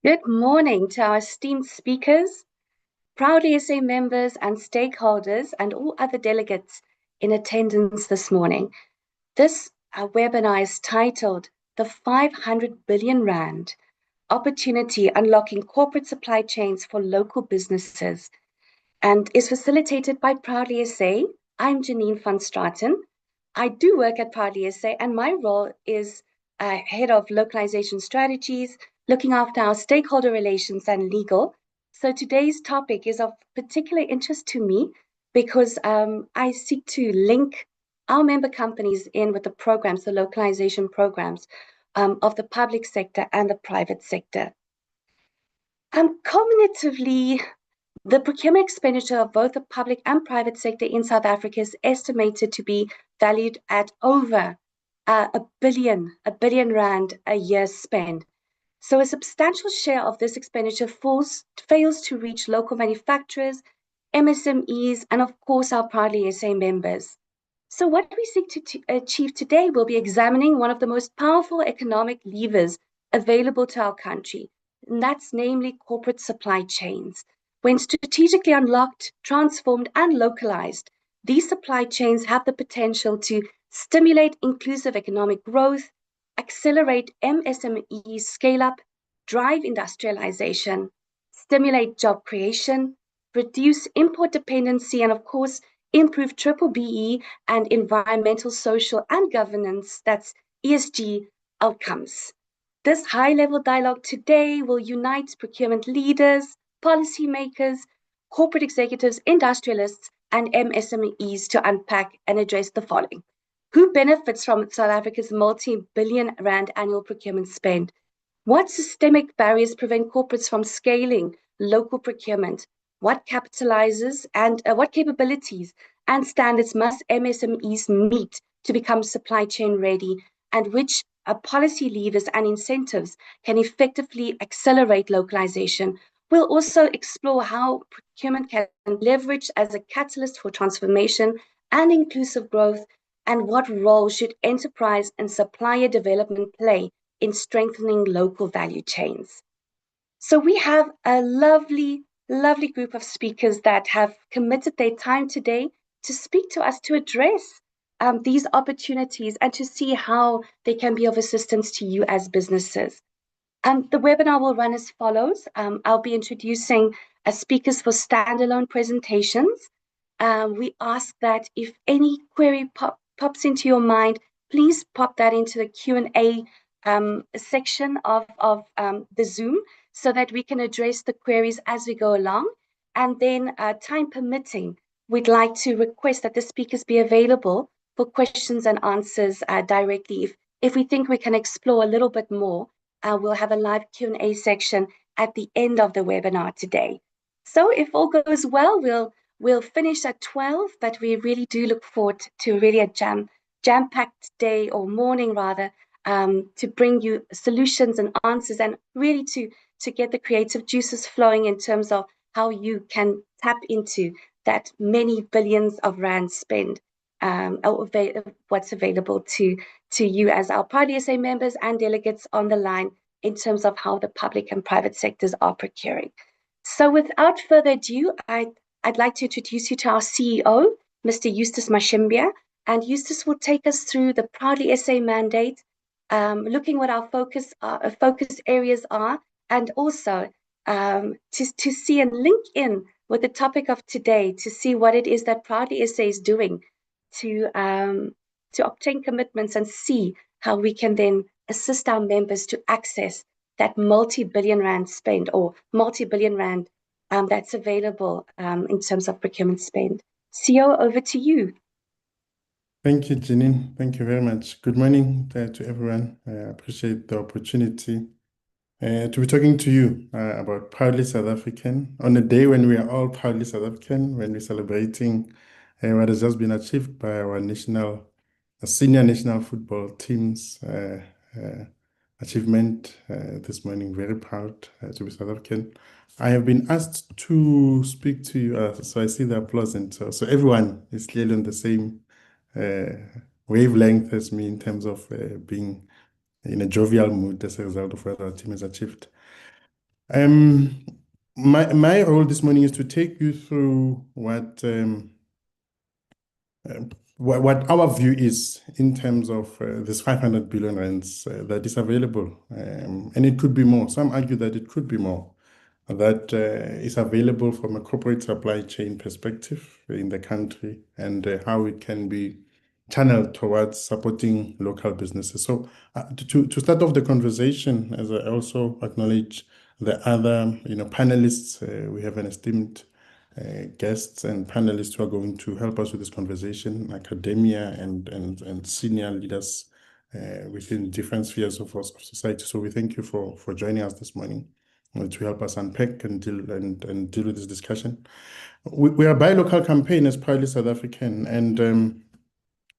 Good morning to our esteemed speakers, proud SA members and stakeholders, and all other delegates in attendance this morning. This webinar is titled The 500 billion Rand Opportunity Unlocking Corporate Supply Chains for Local Businesses and is facilitated by Proudly SA. I'm Janine van Straten. I do work at Proudly SA, and my role is head of localization strategies, looking after our stakeholder relations and legal. So today's topic is of particular interest to me because I seek to link our member companies in with the programs, the localization programs of the public sector and the private sector. Cumulatively, the procurement expenditure of both the public and private sector in South Africa is estimated to be valued at over a billion rand a year spent. So a substantial share of this expenditure fails to reach local manufacturers, MSMEs, and of course our Proudly SA members. So what we seek to achieve today will be examining one of the most powerful economic levers available to our country, and that's namely corporate supply chains. When strategically unlocked, transformed, and localized, these supply chains have the potential to stimulate inclusive economic growth, accelerate MSME scale-up, drive industrialization, stimulate job creation, reduce import dependency, and of course, improve BBBEE and environmental, social, and governance, that's ESG outcomes. This high-level dialogue today will unite procurement leaders, policymakers, corporate executives, industrialists, and MSMEs to unpack and address the following. Who benefits from South Africa's multi-billion rand annual procurement spend? What systemic barriers prevent corporates from scaling local procurement? What capitalizes and what capabilities and standards must MSMEs meet to become supply chain ready? And which policy levers and incentives can effectively accelerate localization? We'll also explore how procurement can leverage as a catalyst for transformation and inclusive growth, and what role should enterprise and supplier development play in strengthening local value chains. So we have a lovely group of speakers that have committed their time today to speak to us, to address these opportunities and to see how they can be of assistance to you as businesses. The webinar will run as follows. I'll be introducing speakers for standalone presentations. We ask that if any query pops into your mind, please pop that into the Q&A section of the Zoom so that we can address the queries as we go along. And then time permitting, we'd like to request that the speakers be available for questions and answers directly. If we think we can explore a little bit more, we'll have a live Q&A section at the end of the webinar today. So if all goes well, we'll finish at 12, but we really do look forward to really a jam-packed day, or morning rather, to bring you solutions and answers, and really to get the creative juices flowing in terms of how you can tap into that many billions of rand spend, what's available to you as our Proudly SA members and delegates on the line in terms of how the public and private sectors are procuring. So without further ado, I'd like to introduce you to our CEO, Mr. Eustace Mashimbia, and Eustace will take us through the Proudly SA mandate, looking what our focus areas are, and also to see and link in with the topic of today to see what it is that Proudly SA is doing to obtain commitments and see how we can then assist our members to access that multi-billion rand spend, or multi-billion rand that's available in terms of procurement spend. CEO, over to you. Thank you, Janine. Thank you very much. Good morning to everyone. I appreciate the opportunity to be talking to you about Proudly South African on a day when we are all proudly South African, when we're celebrating what has just been achieved by our senior national football team's achievement this morning. Very proud to be South African. I have been asked to speak to you, so I see the applause, and so everyone is clearly on the same wavelength as me in terms of being in a jovial mood as a result of what our team has achieved. Um, my role this morning is to take you through what our view is in terms of this 500 billion rands that is available. And it could be more. Some argue that it could be more. That is available from a corporate supply chain perspective in the country and how it can be channeled towards supporting local businesses. So to start off the conversation, as I also acknowledge the other panelists, we have an esteemed guests and panelists who are going to help us with this conversation, academia and senior leaders within different spheres of society. So we thank you for joining us this morning to help us unpack and deal with this discussion. We are a buy local campaign as proudly South African, and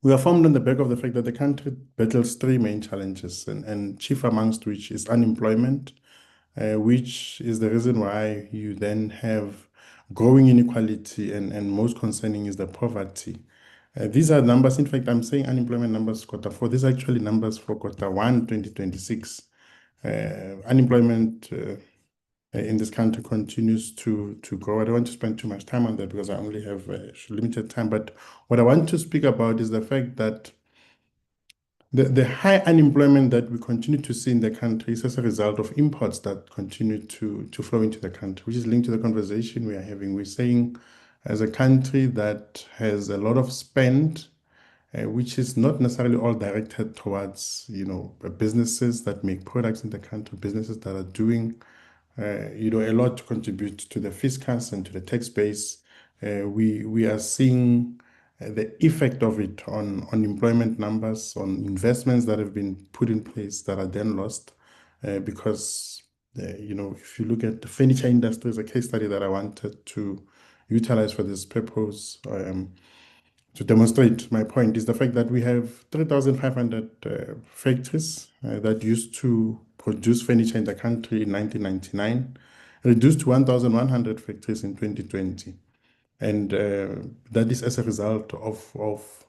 we are formed on the back of the fact that the country battles three main challenges, and chief amongst which is unemployment, which is the reason why you then have growing inequality, and most concerning is the poverty. These are numbers, in fact, I'm saying unemployment numbers quarter four. These are actually numbers for quarter one, 2026. Unemployment in this country continues to grow. I don't want to spend too much time on that because I only have limited time. But what I want to speak about is the fact that the high unemployment that we continue to see in the country is as a result of imports that continue to flow into the country, which is linked to the conversation we are having. We're saying as a country that has a lot of spend, which is not necessarily all directed towards, businesses that make products in the country, businesses that are doing a lot to contribute to the fiscus and to the tax base. We are seeing the effect of it on employment numbers, on investments that have been put in place that are then lost because, if you look at the furniture industry as a case study that I wanted to utilize for this purpose, to demonstrate my point is the fact that we have 3,500 factories that used to produce furniture in the country in 1999, reduced to 1,100 factories in 2020. And that is as a result of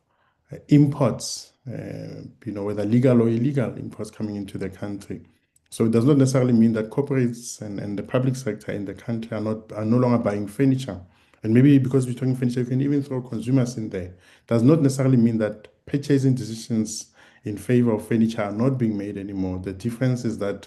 imports, whether legal or illegal imports coming into the country. So it does not necessarily mean that corporates and the public sector in the country are no longer buying furniture. And maybe because we're talking furniture, you can even throw consumers in there. Does not necessarily mean that purchasing decisions in favor of furniture are not being made anymore. The difference is that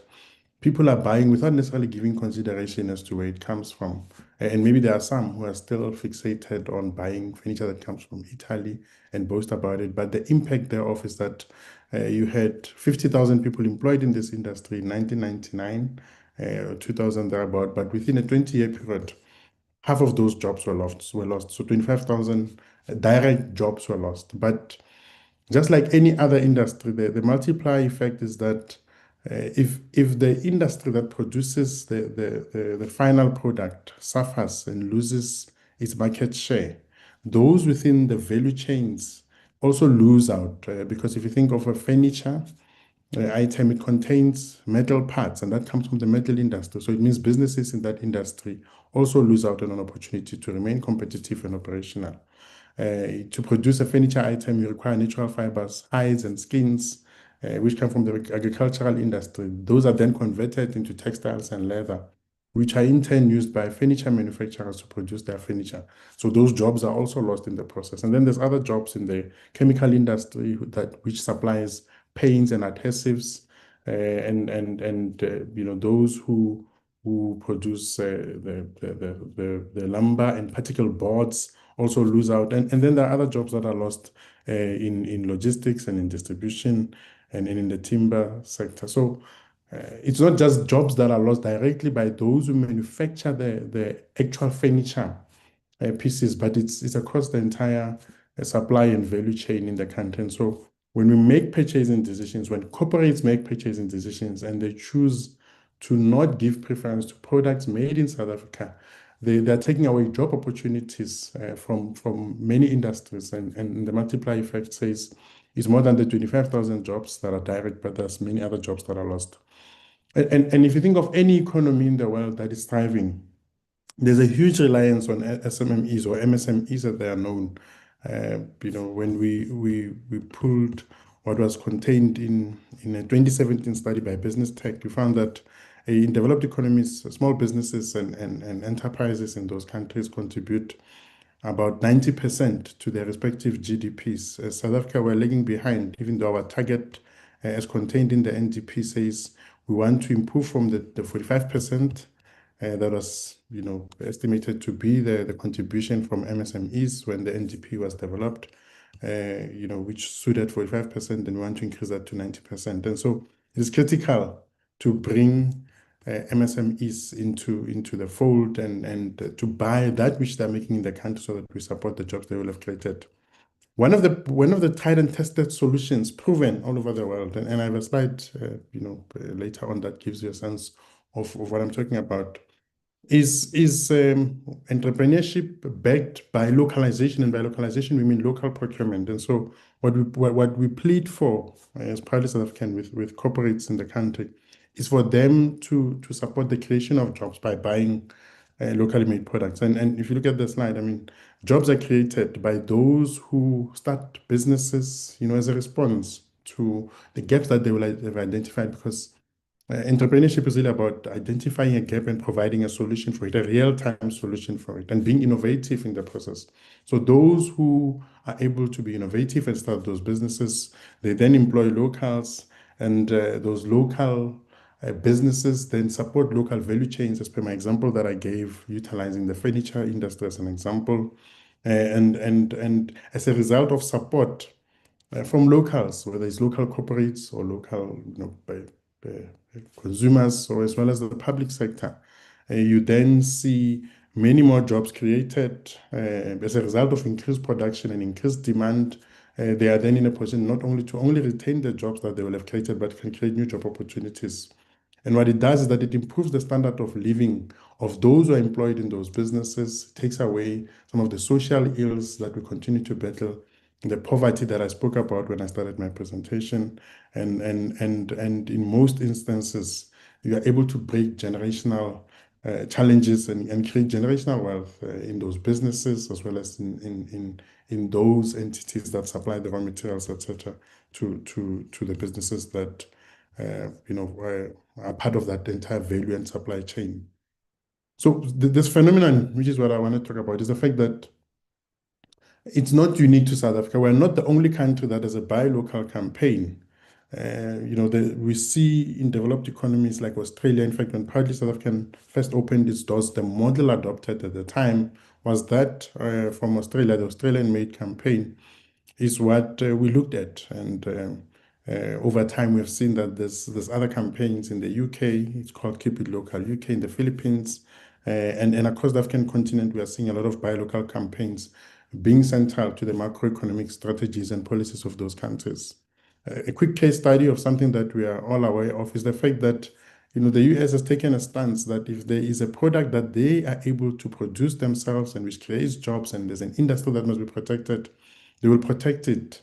people are buying without necessarily giving consideration as to where it comes from. And maybe there are some who are still fixated on buying furniture that comes from Italy and boast about it. But the impact thereof is that you had 50,000 people employed in this industry in 1999, 2000 thereabout. But within a 20-year period, half of those jobs were lost. So 25,000 direct jobs were lost. But just like any other industry, the multiplier effect is that if the industry that produces the final product suffers and loses its market share, those within the value chains also lose out because if you think of a furniture item, it contains metal parts, and that comes from the metal industry. So it means businesses in that industry also lose out on an opportunity to remain competitive and operational. To produce a furniture item, you require natural fibers, hides, and skins, which come from the agricultural industry. Those are then converted into textiles and leather, which are in turn used by furniture manufacturers to produce their furniture. So those jobs are also lost in the process. And then there's other jobs in the chemical industry which supplies paints and adhesives, and those who produce the lumber and particle boards also lose out. And then there are other jobs that are lost in logistics and in distribution and in the timber sector. So it's not just jobs that are lost directly by those who manufacture the actual furniture pieces, but it's across the entire supply and value chain in the country. And so when we make purchasing decisions, when corporates make purchasing decisions and they choose to not give preference to products made in South Africa, they're taking away job opportunities from many industries. And the multiplier effect says it's more than the 25,000 jobs that are direct, but there's many other jobs that are lost. And if you think of any economy in the world that is thriving, there's a huge reliance on SMMEs or MSMEs as they are known. When we pulled what was contained in a 2017 study by Business Tech, we found that In developed economies, small businesses and enterprises in those countries contribute about 90% to their respective GDPs. South Africa, we're lagging behind, even though our target, as contained in the NDP, says we want to improve from the 45% that was, estimated to be the contribution from MSMEs when the NDP was developed, which stood at 45%, and we want to increase that to 90%. And so it is critical to bring MSMEs into the fold and to buy that which they're making in the country so that we support the jobs they will have created. One of the tried and tested solutions proven all over the world, and I have a slide, later on that gives you a sense of what I'm talking about, is entrepreneurship backed by localization, and by localization we mean local procurement. And so what we plead for as proudly South African with corporates in the country is for them to support the creation of jobs by buying locally made products. And if you look at the slide, I mean, jobs are created by those who start businesses, as a response to the gaps that they will have identified, because entrepreneurship is really about identifying a gap and providing a solution for it, a real-time solution for it, and being innovative in the process. So those who are able to be innovative and start those businesses, they then employ locals, and those local businesses then support local value chains, as per my example that I gave, utilizing the furniture industry as an example. And as a result of support from locals, whether it's local corporates or local, by consumers, or as well as the public sector, you then see many more jobs created as a result of increased production and increased demand. They are then in a position not only to retain the jobs that they will have created, but can create new job opportunities. And what it does is that it improves the standard of living of those who are employed in those businesses, takes away some of the social ills that we continue to battle, the poverty that I spoke about when I started my presentation. And in most instances, you are able to break generational challenges and create generational wealth in those businesses, as well as in those entities that supply the raw materials, etc., to the businesses that are part of that entire value and supply chain. So this phenomenon, which is what I want to talk about, is the fact that it's not unique to South Africa. We're not the only country that has a buy local campaign. We see in developed economies like Australia, in fact, when Proudly South African first opened its doors, the model adopted at the time was that from Australia, the Australian-made campaign is what we looked at. And over time, we've seen that there's other campaigns in the UK. It's called Keep It Local UK, in the Philippines. And across the African continent, we are seeing a lot of buy local campaigns being central to the macroeconomic strategies and policies of those countries. A quick case study of something that we are all aware of is the fact that the US has taken a stance that if there is a product that they are able to produce themselves and which creates jobs, and there's an industry that must be protected, they will protect it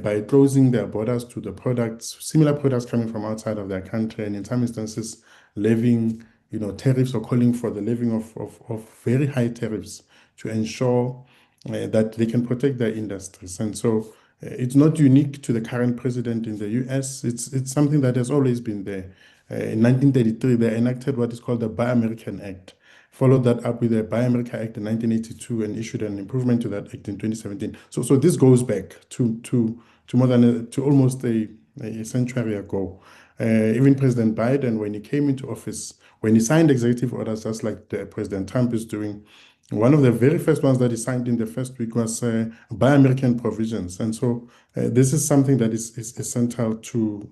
by closing their borders to the products, similar products coming from outside of their country, and in some instances, levying tariffs or calling for the levying of very high tariffs to ensure that they can protect their industries. And so it's not unique to the current president in the US. It's something that has always been there. In 1933, they enacted what is called the Buy American Act, followed that up with the Buy America Act in 1982, and issued an improvement to that act in 2017. So this goes back to more than to almost a century ago. Even President Biden, when he came into office, when he signed executive orders, just like President Trump is doing, one of the very first ones that he signed in the first week was Buy American provisions. And so this is something that is central to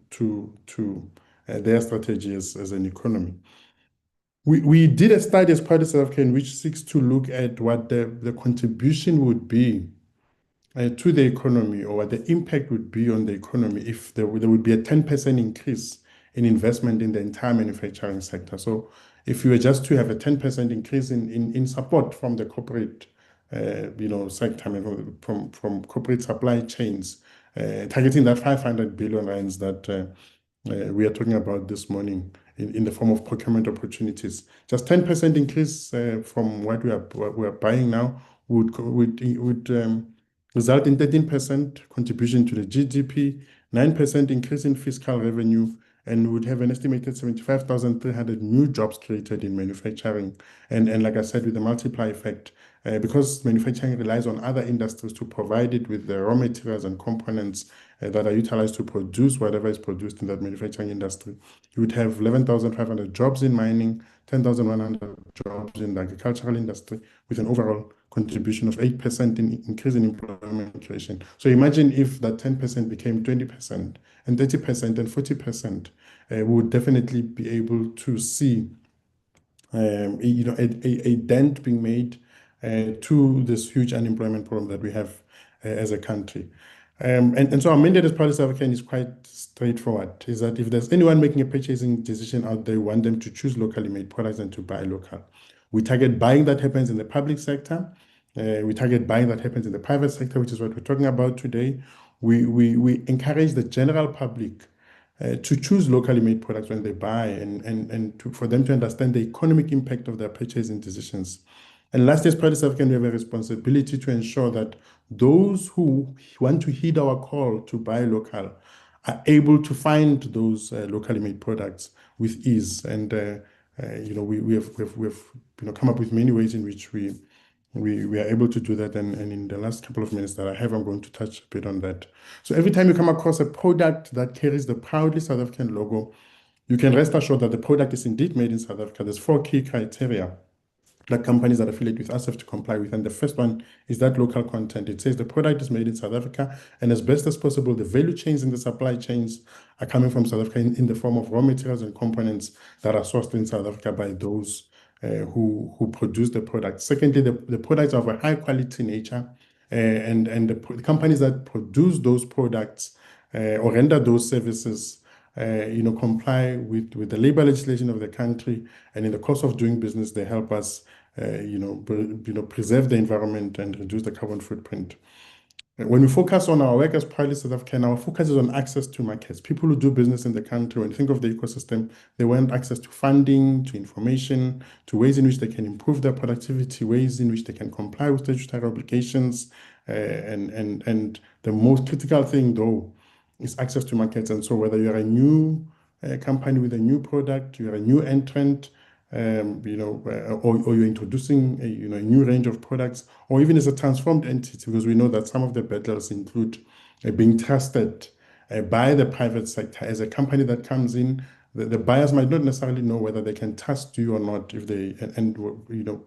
their strategy as an economy. We did a study as part of South Africa which seeks to look at what the contribution would be to the economy, or what the impact would be on the economy if there would be a 10% increase in investment in the entire manufacturing sector. So if you were just to have a 10% increase in support from the corporate sector, I mean, from corporate supply chains, targeting that 500 billion rands that we are talking about this morning in the form of procurement opportunities. Just 10% increase from what we are buying now would result in 13% contribution to the GDP, 9% increase in fiscal revenue, and would have an estimated 75,300 new jobs created in manufacturing. And like I said, with the multiplier effect, because manufacturing relies on other industries to provide it with the raw materials and components that are utilized to produce whatever is produced in that manufacturing industry. You would have 11,500 jobs in mining, 10,100 jobs in the agricultural industry, with an overall contribution of 8% in increase in employment creation. So imagine if that 10% became 20% and 30% and 40%, we would definitely be able to see a dent being made to this huge unemployment problem that we have as a country. And so our mandate as Policy African is quite straightforward, is that if there's anyone making a purchasing decision out there, we want them to choose locally made products and to buy local. We target buying that happens in the public sector. We target buying that happens in the private sector, which is what we're talking about today. We encourage the general public to choose locally made products when they buy and for them to understand the economic impact of their purchasing decisions. And last, as Policy African, we have a responsibility to ensure that those who want to heed our call to buy local are able to find those locally made products with ease. And we have come up with many ways in which we are able to do that. And in the last couple of minutes that I have, I'm going to touch a bit on that. So every time you come across a product that carries the proudly South African logo, you can rest assured that the product is indeed made in South Africa. There's 4 key criteria that companies that affiliate with us have to comply with. And the first one is that local content. It says the product is made in South Africa, and as best as possible, the value chains and the supply chains are coming from South Africa in the form of raw materials and components that are sourced in South Africa by those who produce the product. Secondly, the products are of a high quality nature, and the companies that produce those products or render those services comply with the labor legislation of the country, and in the course of doing business, they help us preserve the environment and reduce the carbon footprint. When we focus on our work as Proudly South African, our focus is on access to markets. People who do business in the country, when you think of the ecosystem, they want access to funding, to information, to ways in which they can improve their productivity, ways in which they can comply with statutory obligations. And the most critical thing, though, is access to markets. And so whether you're a new company with a new product, you're a new entrant, or you're introducing a new range of products, or even as a transformed entity, because we know that some of the battles include being trusted by the private sector. As a company that comes in, the buyers might not necessarily know whether they can trust you or not if they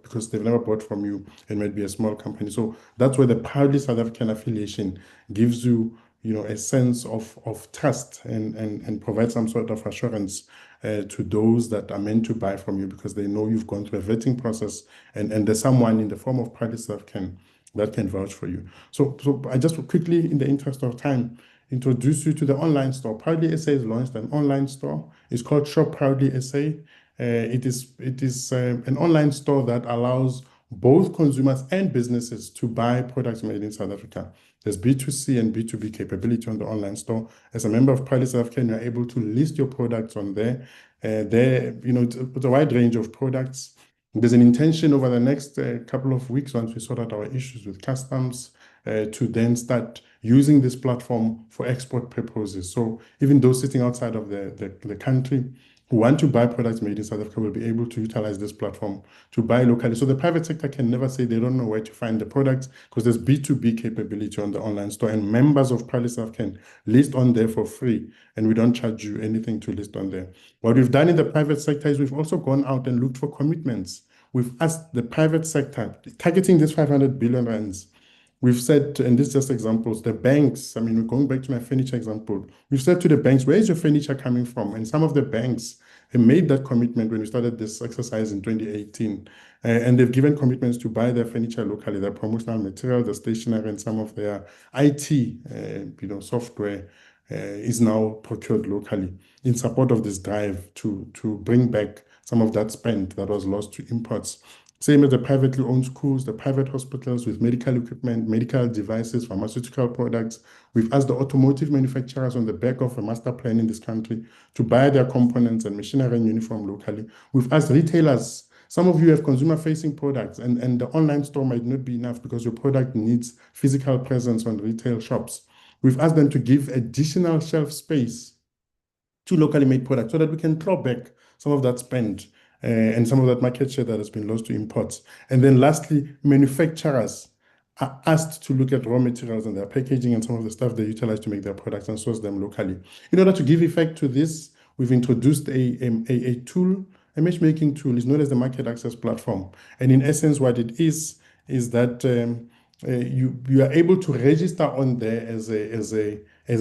because they've never bought from you and might be a small company. So that's where the Proudly South African affiliation gives you a sense of trust and provide some sort of assurance to those that are meant to buy from you, because they know you've gone through a vetting process and there's someone in the form of Proudly South that can vouch for you. So I just quickly, in the interest of time, introduce you to the online store. Proudly SA has launched an online store. It's called Shop Proudly SA. It is an online store that allows both consumers and businesses to buy products made in South Africa. There's B2C and B2B capability on the online store. As a member of Proudly South African, you're able to list your products on there. It's a wide range of products. There's an intention over the next couple of weeks, once we sort out our issues with customs, to then start using this platform for export purposes. So even those sitting outside of the country who want to buy products made in South Africa will be able to utilize this platform to buy locally. So the private sector can never say they don't know where to find the products, because there's B2B capability on the online store, and members of Proudly South can list on there for free, and we don't charge you anything to list on there. What we've done in the private sector is we've also gone out and looked for commitments. We've asked the private sector, targeting this 500 billion rands. We've said, and this is just examples, the banks, going back to my furniture example, we've said to the banks, where is your furniture coming from? And some of the banks have made that commitment when we started this exercise in 2018. And they've given commitments to buy their furniture locally, their promotional material, the stationery, and some of their IT, software is now procured locally in support of this drive to bring back some of that spend that was lost to imports. Same as the privately owned schools, the private hospitals with medical equipment, medical devices, pharmaceutical products. We've asked the automotive manufacturers on the back of a master plan in this country to buy their components and machinery and uniform locally. We've asked retailers. Some of you have consumer-facing products, and the online store might not be enough because your product needs physical presence on retail shops. We've asked them to give additional shelf space to locally made products so that we can claw back some of that spend and some of that market share that has been lost to imports. And then lastly, manufacturers are asked to look at raw materials and their packaging and some of the stuff they utilize to make their products and source them locally. In order to give effect to this, we've introduced a tool, a matchmaking tool. It's known as the Market Access Platform. And in essence, what it is that you are able to register on there as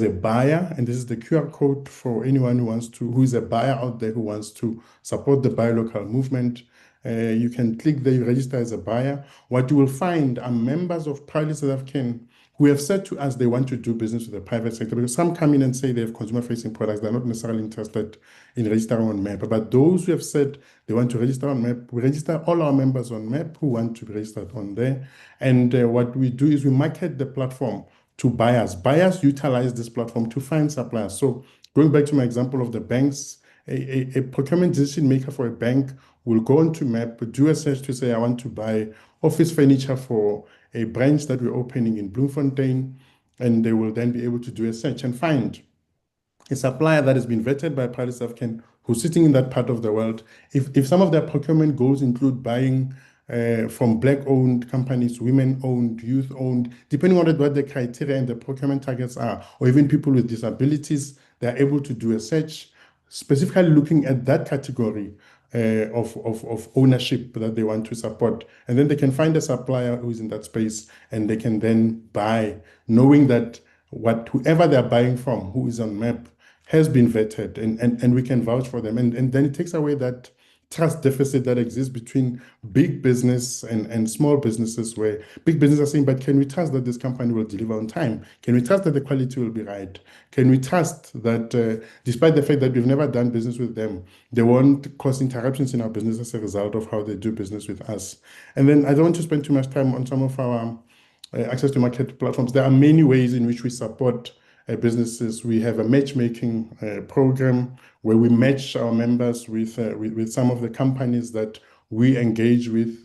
a buyer, and this is the QR code for anyone who is a buyer out there who wants to support the buy local movement. You can click there, you register as a buyer. What you will find are members of Proudly South African who have said to us they want to do business with the private sector, because some come in and say they have consumer-facing products. They're not necessarily interested in registering on MAP. But those who have said they want to register on MAP, we register all our members on MAP who want to be registered on there. And what we do is we market the platform to buyers. Buyers utilize this platform to find suppliers. So going back to my example of the banks, a procurement decision maker for a bank will go onto MAP, do a search to say, I want to buy office furniture for a branch that we're opening in Bloemfontein, and they will then be able to do a search and find a supplier that has been vetted by Proudly South African who's sitting in that part of the world. If some of their procurement goals include buying from Black-owned companies, women-owned, youth-owned, depending on what the criteria and the procurement targets are, or even people with disabilities, they're able to do a search specifically looking at that category of ownership that they want to support. And then they can find a supplier who's in that space, and they can then buy, knowing that whoever they're buying from, who is on MAP, has been vetted, and we can vouch for them. And then it takes away that trust deficit that exists between big business and small businesses, where big businesses are saying, but can we trust that this company will deliver on time? Can we trust that the quality will be right? Can we trust that despite the fact that we've never done business with them, they won't cause interruptions in our business as a result of how they do business with us? And then I don't want to spend too much time on some of our access to market platforms. There are many ways in which we support businesses. We have a matchmaking program where we match our members with some of the companies that we engage with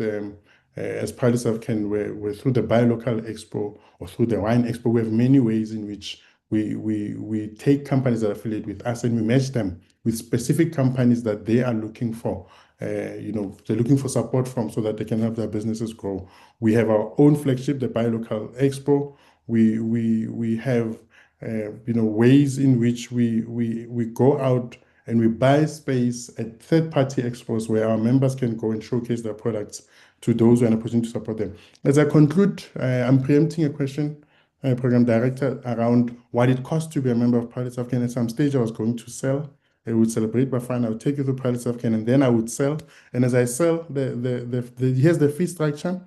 as Proudly South African, where through the Buy Local Expo or through the Wine Expo. We have many ways in which we take companies that affiliate with us and we match them with specific companies that they are looking for. They're looking for support from, so that they can help their businesses grow. We have our own flagship, the Buy Local Expo. We have ways in which we go out and we buy space at third-party expos where our members can go and showcase their products to those who are in a position to support them. As I conclude, I'm preempting a question, Program Director, around what it costs to be a member of Proudly South African. At some stage, I was going to sell. I would celebrate by fine. I would take you to Proudly South African, and then I would sell. And as I sell, here's the fee structure.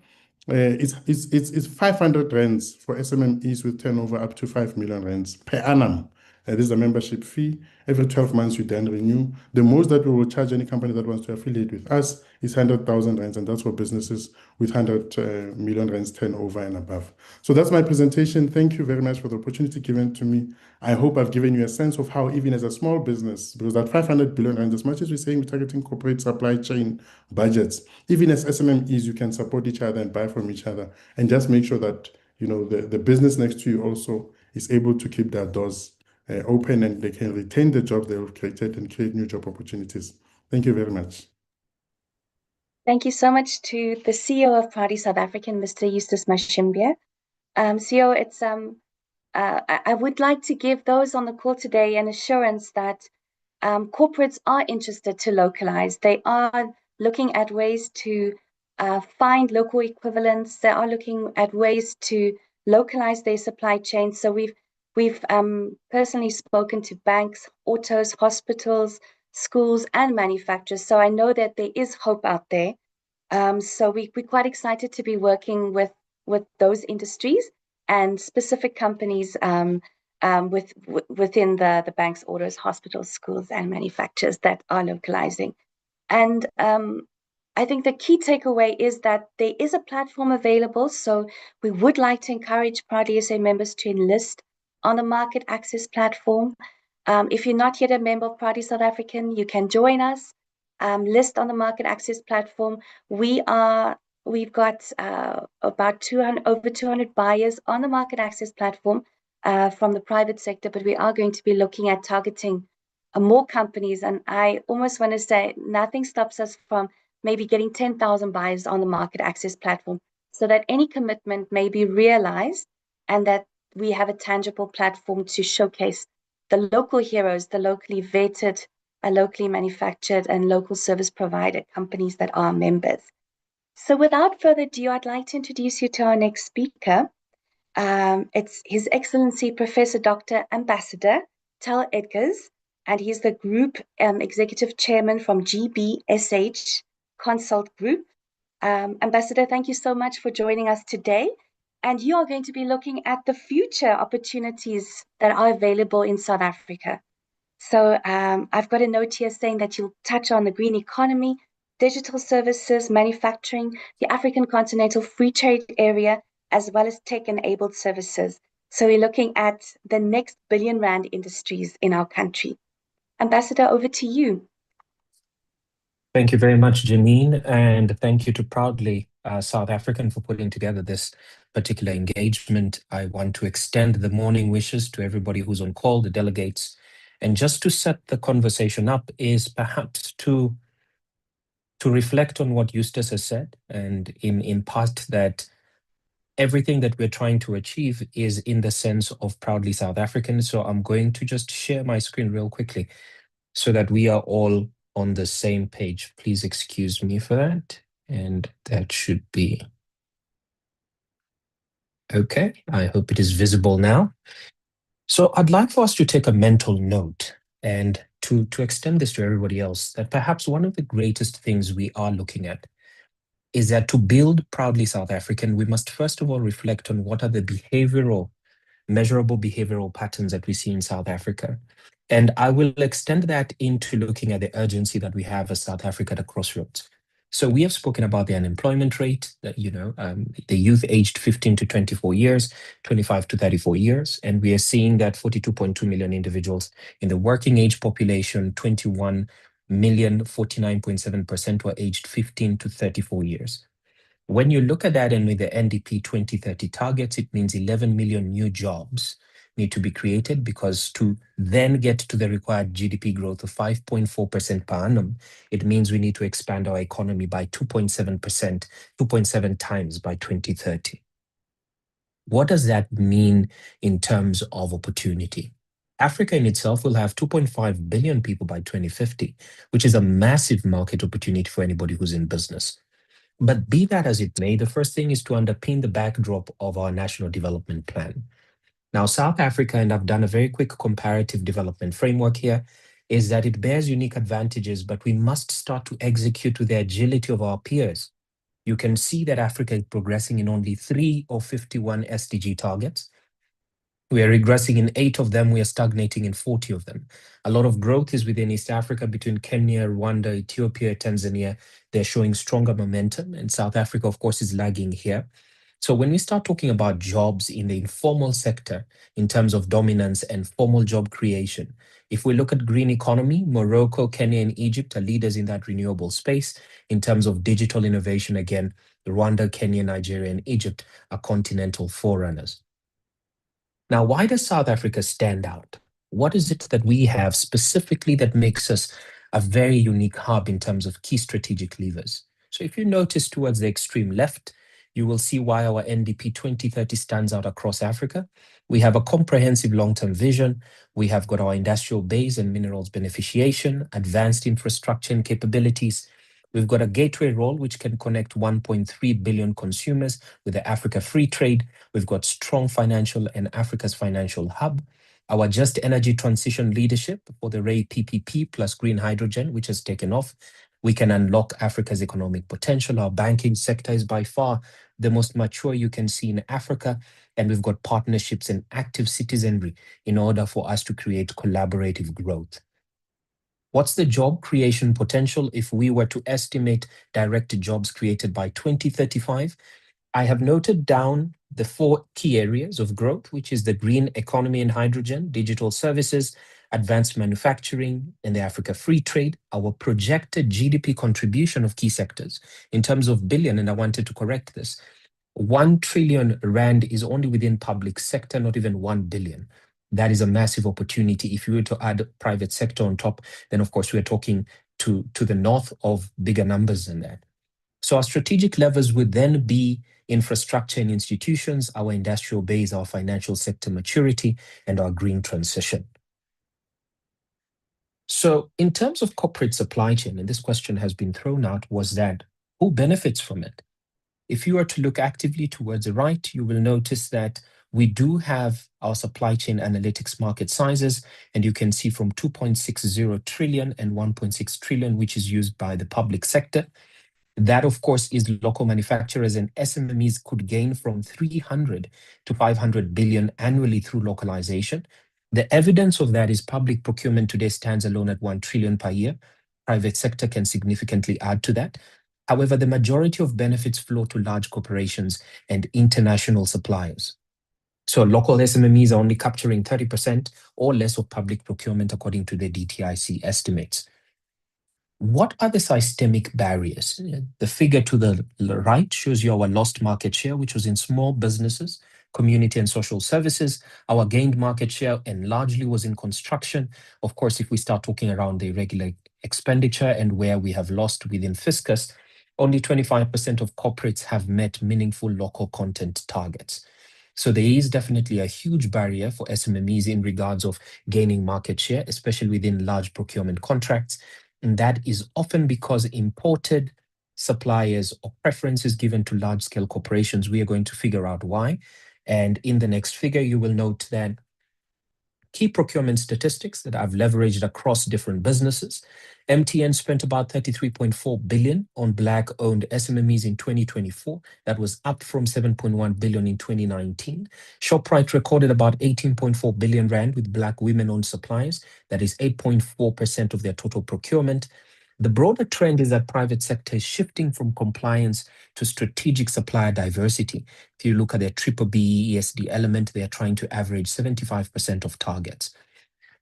It's 500 rands for SMMEs with turnover up to 5 million rands per annum. This is a membership fee. Every 12 months, you then renew. The most that we will charge any company that wants to affiliate with us is 100,000 rands, and that's for businesses with 100 million rands turnover and above. So that's my presentation. Thank you very much for the opportunity given to me. I hope I've given you a sense of how, even as a small business, because that 500 billion rands, as much as we're saying we're targeting corporate supply chain budgets, even as SMMEs, you can support each other and buy from each other, and just make sure that the business next to you also is able to keep their doors open, and they can retain the jobs they've created and create new job opportunities. Thank you very much. Thank you so much to the CEO of Proudly South African, Mr. Eustace Mashimbia. CEO, I would like to give those on the call today an assurance that corporates are interested to localize. They are looking at ways to find local equivalents. They are looking at ways to localize their supply chain. So we've personally spoken to banks, autos, hospitals, schools, and manufacturers. So I know that there is hope out there. So we're quite excited to be working with those industries and specific companies within the banks, autos, hospitals, schools, and manufacturers that are localizing. And I think the key takeaway is that there is a platform available. So we would like to encourage Proudly SA members to enlist on the market access platform. If you're not yet a member of Proudly South African, you can join us. List on the market access platform. We've got about over 200 buyers on the market access platform from the private sector, but we are going to be looking at targeting more companies. And I almost want to say nothing stops us from maybe getting 10,000 buyers on the market access platform so that any commitment may be realized and that we have a tangible platform to showcase the local heroes, the locally vetted, locally manufactured, and local service provider companies that are members. So without further ado, I'd like to introduce you to our next speaker. It's His Excellency Professor Dr. Ambassador Tel Edgars, and he's the Group Executive Chairman from GBSH Consult Group. Ambassador, thank you so much for joining us today. And you are going to be looking at the future opportunities that are available in South Africa. So I've got a note here saying that you'll touch on the green economy, digital services, manufacturing, the African Continental Free Trade Area, as well as tech-enabled services. So we're looking at the next billion rand industries in our country. Ambassador, over to you. Thank you very much, Janine, and thank you to Proudly South African for putting together this particular engagement. I want to extend the morning wishes to everybody who's on call, the delegates. And just to set the conversation up is perhaps to reflect on what Eustace has said, and in part that everything that we're trying to achieve is in the sense of Proudly South African. So I'm going to just share my screen real quickly so that we are all on the same page. Please excuse me for that. And that should be okay. I hope it is visible now. So I'd like for us to take a mental note and to extend this to everybody else, that perhaps one of the greatest things we are looking at is that to build Proudly South African, we must first of all reflect on what are the measurable behavioral patterns that we see in South Africa. And I will extend that into looking at the urgency that we have as South Africa at a crossroads. So we have spoken about the unemployment rate, that, the youth aged 15 to 24 years, 25 to 34 years, and we are seeing that 42.2 million individuals in the working age population, 21 million, 49.7% were aged 15 to 34 years. When you look at that, and with the NDP 2030 targets, it means 11 million new jobs need to be created, because to then get to the required GDP growth of 5.4% per annum, it means we need to expand our economy by 2.7%, 2.7 times by 2030. What does that mean in terms of opportunity? Africa in itself will have 2.5 billion people by 2050, which is a massive market opportunity for anybody who's in business. But be that as it may, the first thing is to underpin the backdrop of our national development plan. Now, South Africa, and I've done a very quick comparative development framework here, is that it bears unique advantages, but we must start to execute with the agility of our peers. You can see that Africa is progressing in only 3 of 51 SDG targets. We are regressing in 8 of them. We are stagnating in 40 of them. A lot of growth is within East Africa, between Kenya, Rwanda, Ethiopia, Tanzania. They're showing stronger momentum, and South Africa, of course, is lagging here. So when we start talking about jobs in the informal sector, in terms of dominance and formal job creation, if we look at green economy, Morocco, Kenya, and Egypt are leaders in that renewable space. In terms of digital innovation, again, Rwanda, Kenya, Nigeria, and Egypt are continental forerunners. Now, why does South Africa stand out? What is it that we have specifically that makes us a very unique hub in terms of key strategic levers? So if you notice towards the extreme left, you will see why our NDP 2030 stands out across Africa. We have a comprehensive long-term vision. We have got our industrial base and minerals beneficiation, advanced infrastructure and capabilities. We've got a gateway role which can connect 1.3 billion consumers with the Africa Free Trade. We've got strong financial and Africa's financial hub. Our just energy transition leadership for the Ray PPP plus green hydrogen, which has taken off. We can unlock Africa's economic potential. Our banking sector is by far the most mature you can see in Africa. And we've got partnerships and active citizenry in order for us to create collaborative growth. What's the job creation potential if we were to estimate direct jobs created by 2035? I have noted down the 4 key areas of growth, which is the green economy and hydrogen, digital services, advanced manufacturing, and the Africa Free Trade. Our projected GDP contribution of key sectors in terms of billion, and I wanted to correct this, 1 trillion rand is only within public sector, not even 1 billion. That is a massive opportunity. If you were to add private sector on top, then of course we're talking to the north of bigger numbers than that. So our strategic levers would then be infrastructure and institutions, our industrial base, our financial sector maturity, and our green transition. So in terms of corporate supply chain, and this question has been thrown out, was that who benefits from it? If you are to look actively towards the right, you will notice that we do have our supply chain analytics market sizes, and you can see from 2.60 trillion and 1.6 trillion, which is used by the public sector. That, of course, is local manufacturers, and SMMEs could gain from 300 to 500 billion annually through localization. The evidence of that is public procurement today stands alone at 1 trillion per year. Private sector can significantly add to that. However, the majority of benefits flow to large corporations and international suppliers. So local SMMEs are only capturing 30% or less of public procurement according to the DTIC estimates. What are the systemic barriers? The figure to the right shows you our lost market share, which was in small businesses, community and social services. Our gained market share and largely was in construction. Of course, if we start talking around the irregular expenditure and where we have lost within fiscus, only 25% of corporates have met meaningful local content targets. So there is definitely a huge barrier for SMMEs in regards of gaining market share, especially within large procurement contracts. And that is often because imported suppliers or preferences given to large-scale corporations. We are going to figure out why. And in the next figure, you will note that key procurement statistics that I've leveraged across different businesses. MTN spent about 33.4 billion on Black-owned SMMEs in 2024. That was up from 7.1 billion in 2019. Shoprite recorded about 18.4 billion rand with Black women-owned suppliers. That is 8.4% of their total procurement. The broader trend is that private sector is shifting from compliance to strategic supplier diversity. If you look at their B-BBEE ESG element, they are trying to average 75% of targets.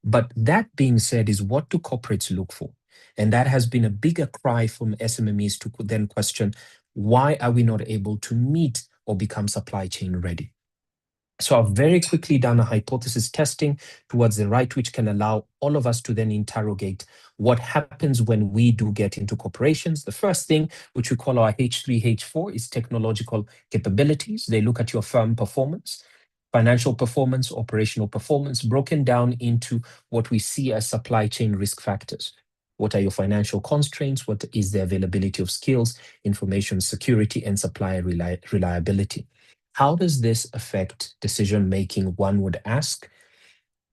But that being said, is what do corporates look for? And that has been a bigger cry from SMMEs to then question, why are we not able to meet or become supply chain ready? So I've very quickly done a hypothesis testing towards the right, which can allow all of us to then interrogate what happens when we do get into corporations. The first thing, which we call our H3, H4, is technological capabilities. They look at your firm performance, financial performance, operational performance, broken down into what we see as supply chain risk factors. What are your financial constraints? What is the availability of skills, information security, and supplier reliability? How does this affect decision-making, one would ask,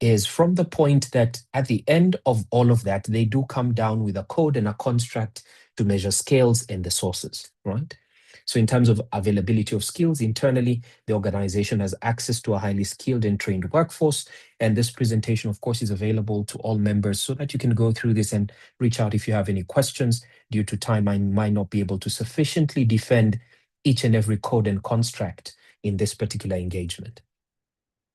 is from the point that at the end of all of that, they do come down with a code and a construct to measure scales and the sources, right? So in terms of availability of skills internally, the organization has access to a highly skilled and trained workforce. And this presentation, of course, is available to all members so that you can go through this and reach out if you have any questions. Due to time, I might not be able to sufficiently defend each and every code and construct in this particular engagement.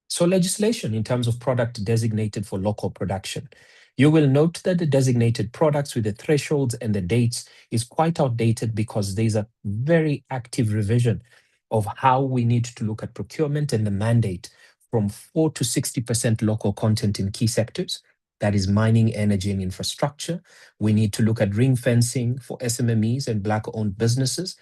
So legislation in terms of product designated for local production. You will note that the designated products with the thresholds and the dates is quite outdated because there's a very active revision of how we need to look at procurement and the mandate from 4 to 60% local content in key sectors. That is mining, energy, and infrastructure. We need to look at ring fencing for SMMEs and Black-owned businesses.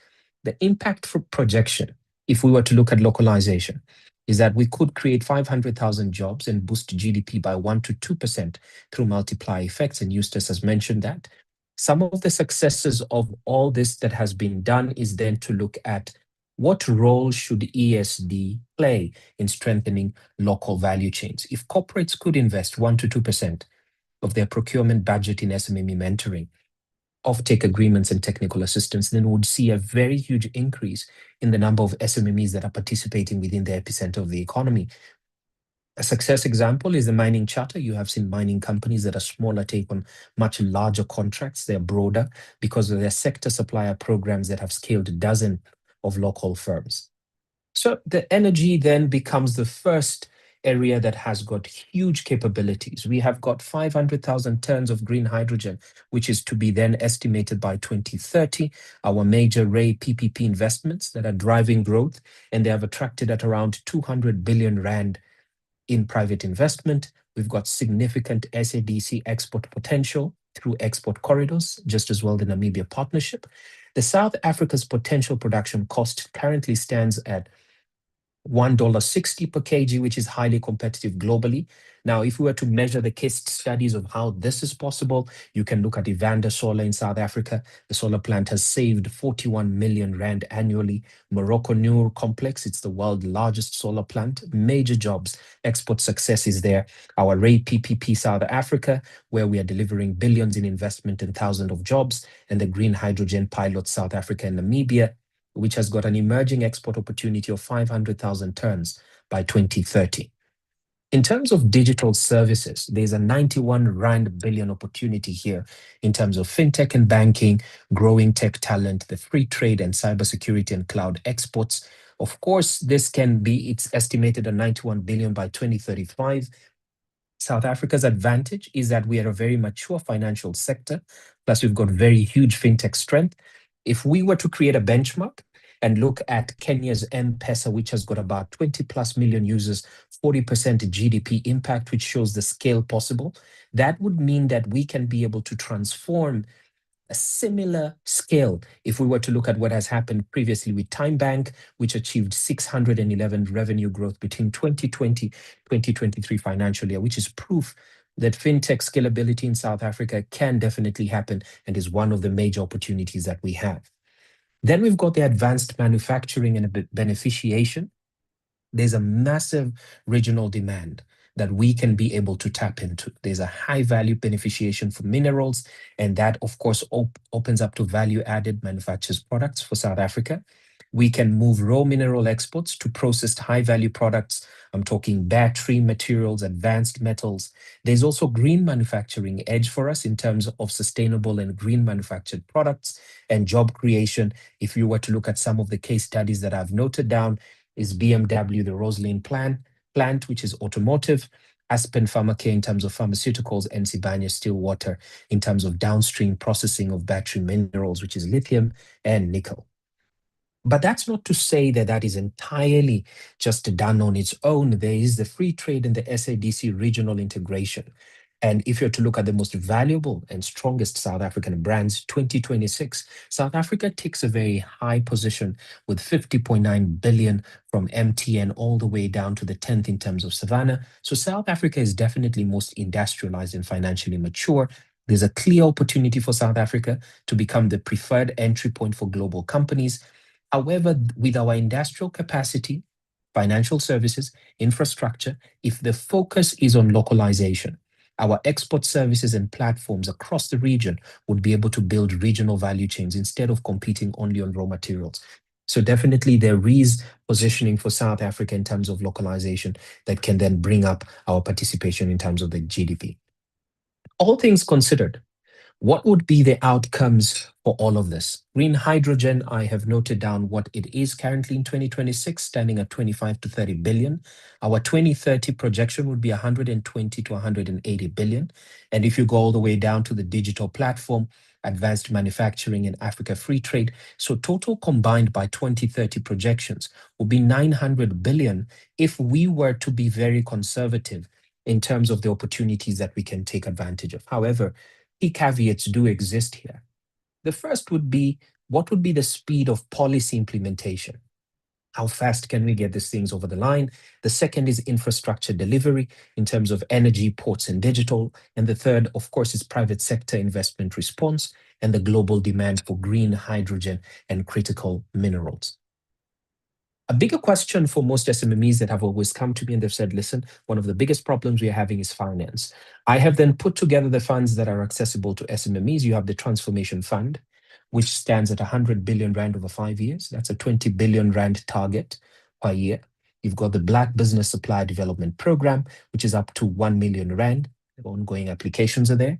The impact for projection, if we were to look at localization, is that we could create 500,000 jobs and boost GDP by 1 to 2% through multiplier effects. And Eustace has mentioned that. Some of the successes of all this that has been done is then to look at what role should ESD play in strengthening local value chains. If corporates could invest 1 to 2% of their procurement budget in SMME mentoring, offtake agreements and technical assistance, then would see a very huge increase in the number of SMMEs that are participating within the epicenter of the economy. A success example is the mining charter. You have seen mining companies that are smaller take on much larger contracts. They're broader because of their sector supplier programs that have scaled a dozen of local firms. So the energy then becomes the first area that has got huge capabilities. We have got 500,000 tons of green hydrogen, which is to be then estimated by 2030. Our major Ray PPP investments that are driving growth, and they have attracted at around 200 billion rand in private investment. We've got significant SADC export potential through export corridors, just as well the Namibia partnership. The South Africa's potential production cost currently stands at $1.60 per kg, which is highly competitive globally. Now, if we were to measure the case studies of how this is possible, you can look at Evander Solar in South Africa. The solar plant has saved 41 million rand annually. Morocco Noor Complex, it's the world's largest solar plant. Major jobs, export success is there. Our Ray PPP South Africa, where we are delivering billions in investment and thousands of jobs, and the green hydrogen pilot South Africa and Namibia, which has got an emerging export opportunity of 500,000 tons by 2030. In terms of digital services, there's a 91 Rand billion opportunity here in terms of fintech and banking, growing tech talent, the free trade and cybersecurity and cloud exports. Of course, this can be, it's estimated at 91 billion by 2035. South Africa's advantage is that we are a very mature financial sector, plus we've got very huge fintech strength. If we were to create a benchmark and look at Kenya's M-Pesa, which has got about 20 plus million users, 40% GDP impact, which shows the scale possible, that would mean that we can be able to transform a similar scale if we were to look at what has happened previously with Time Bank, which achieved 611 revenue growth between 2020 2023 financial year, which is proof that fintech scalability in South Africa can definitely happen and is one of the major opportunities that we have. Then we've got the advanced manufacturing and beneficiation. There's a massive regional demand that we can be able to tap into. There's a high value beneficiation for minerals, and that of course opens up to value added manufactured products for South Africa. We can move raw mineral exports to processed high value products. I'm talking battery materials, advanced metals. There's also green manufacturing edge for us in terms of sustainable and green manufactured products and job creation. If you were to look at some of the case studies that I've noted down, is BMW, the Roslyn plant, which is automotive, Aspen Pharmacare in terms of pharmaceuticals, and Sibanye Stillwater in terms of downstream processing of battery minerals, which is lithium and nickel. But that's not to say that that is entirely just done on its own. There is the free trade and the SADC regional integration. And if you're to look at the most valuable and strongest South African brands, 2026, South Africa takes a very high position with 50.9 billion from MTN all the way down to the 10th in terms of Savannah. So South Africa is definitely most industrialized and financially mature. There's a clear opportunity for South Africa to become the preferred entry point for global companies. However, with our industrial capacity, financial services, infrastructure, if the focus is on localization, our export services and platforms across the region would be able to build regional value chains instead of competing only on raw materials. So definitely there is positioning for South Africa in terms of localization that can then bring up our participation in terms of the GDP. All things considered, what would be the outcomes for all of this? Green hydrogen, I have noted down what it is currently in 2026, standing at 25 to 30 billion. Our 2030 projection would be 120 to 180 billion. And if you go all the way down to the digital platform, advanced manufacturing and Africa free trade, so total combined by 2030 projections will be 900 billion if we were to be very conservative in terms of the opportunities that we can take advantage of. However, key caveats do exist here. The first would be, what would be the speed of policy implementation? How fast can we get these things over the line? The second is infrastructure delivery in terms of energy, ports, and digital. And the third, of course, is private sector investment response and the global demand for green hydrogen and critical minerals. A bigger question for most SMMEs that have always come to me and they've said, listen, one of the biggest problems we're having is finance. I have then put together the funds that are accessible to SMMEs. You have the Transformation Fund, which stands at 100 billion Rand over 5 years. That's a 20 billion Rand target per year. You've got the Black Business Supplier Development Program, which is up to 1 million Rand. The ongoing applications are there.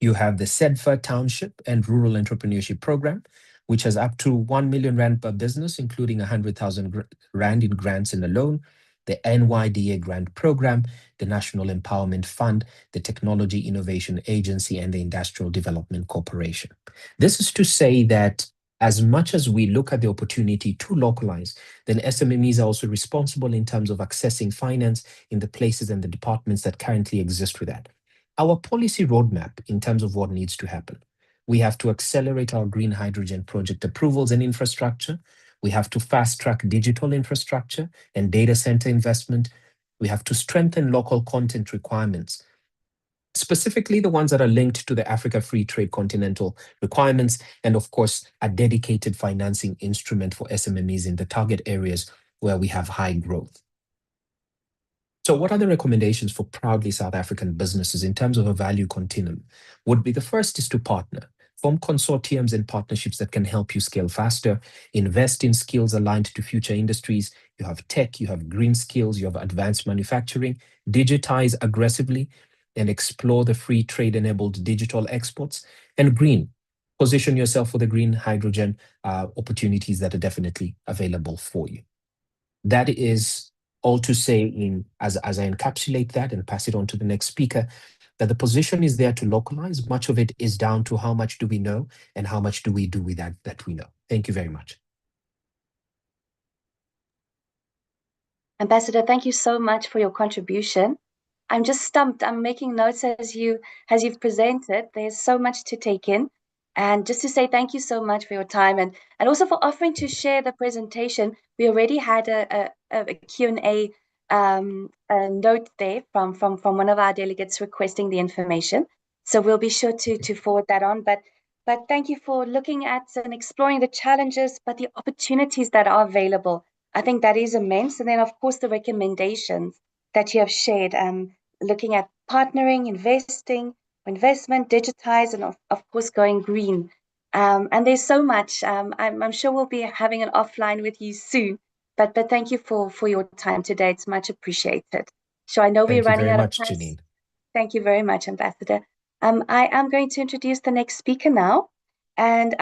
You have the SEDFA Township and Rural Entrepreneurship Program, which has up to 1 million Rand per business, including 100,000 Rand in grants and a loan, the NYDA grant program, the National Empowerment Fund, the Technology Innovation Agency, and the Industrial Development Corporation. This is to say that As much as we look at the opportunity to localize, then SMMEs are also responsible in terms of accessing finance in the places and the departments that currently exist with that. Our policy roadmap in terms of what needs to happen. We have to accelerate our green hydrogen project approvals and infrastructure. We have to fast track digital infrastructure and data center investment. We have to strengthen local content requirements, specifically the ones that are linked to the Africa Free Trade Continental requirements, and of course, a dedicated financing instrument for SMMEs in the target areas where we have high growth. So what are the recommendations for proudly South African businesses in terms of a value continuum? Would be the first is to partner, form consortiums and partnerships that can help you scale faster, invest in skills aligned to future industries. You have tech, you have green skills, you have advanced manufacturing, digitize aggressively, and explore the free trade-enabled digital exports. And green, position yourself for the green hydrogen opportunities that are definitely available for you. That is all to say, as I encapsulate that and pass it on to the next speaker, that the position is there to localize. Much of it is down to how much do we know and how much do we do with that we know. Thank you very much. Ambassador, thank you so much for your contribution. I'm just stumped. I'm making notes as you've presented. There's so much to take in. And just to say thank you so much for your time and also for offering to share the presentation. We already had a Q&A a note there from one of our delegates requesting the information. So we'll be sure to forward that on. But thank you for looking at and exploring the challenges, but the opportunities that are available. I think that is immense. And then, of course, the recommendations that you have shared, looking at partnering, investment, digitize, and of course, going green. And there's so much. I'm sure we'll be having an offline with you soon. But thank you for your time today. It's much appreciated. So I know we're running out of time. Janine. Thank you very much, Ambassador. I am going to introduce the next speaker now. And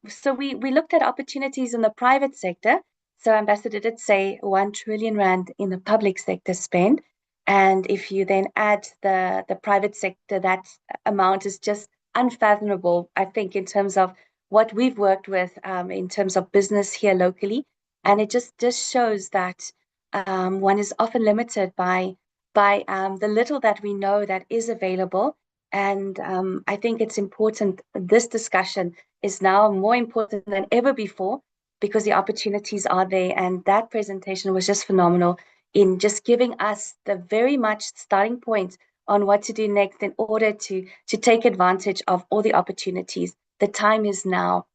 so we looked at opportunities in the private sector. So Ambassador did say 1 trillion rand in the public sector spend. And if you then add the private sector, that amount is just unfathomable, I think, in terms of what we've worked with in terms of business here locally. And it just shows that one is often limited by the little that we know that is available. And I think it's important, this discussion is now more important than ever before, because the opportunities are there. And that presentation was just phenomenal in just giving us the very much starting point on what to do next in order to take advantage of all the opportunities. The time is now.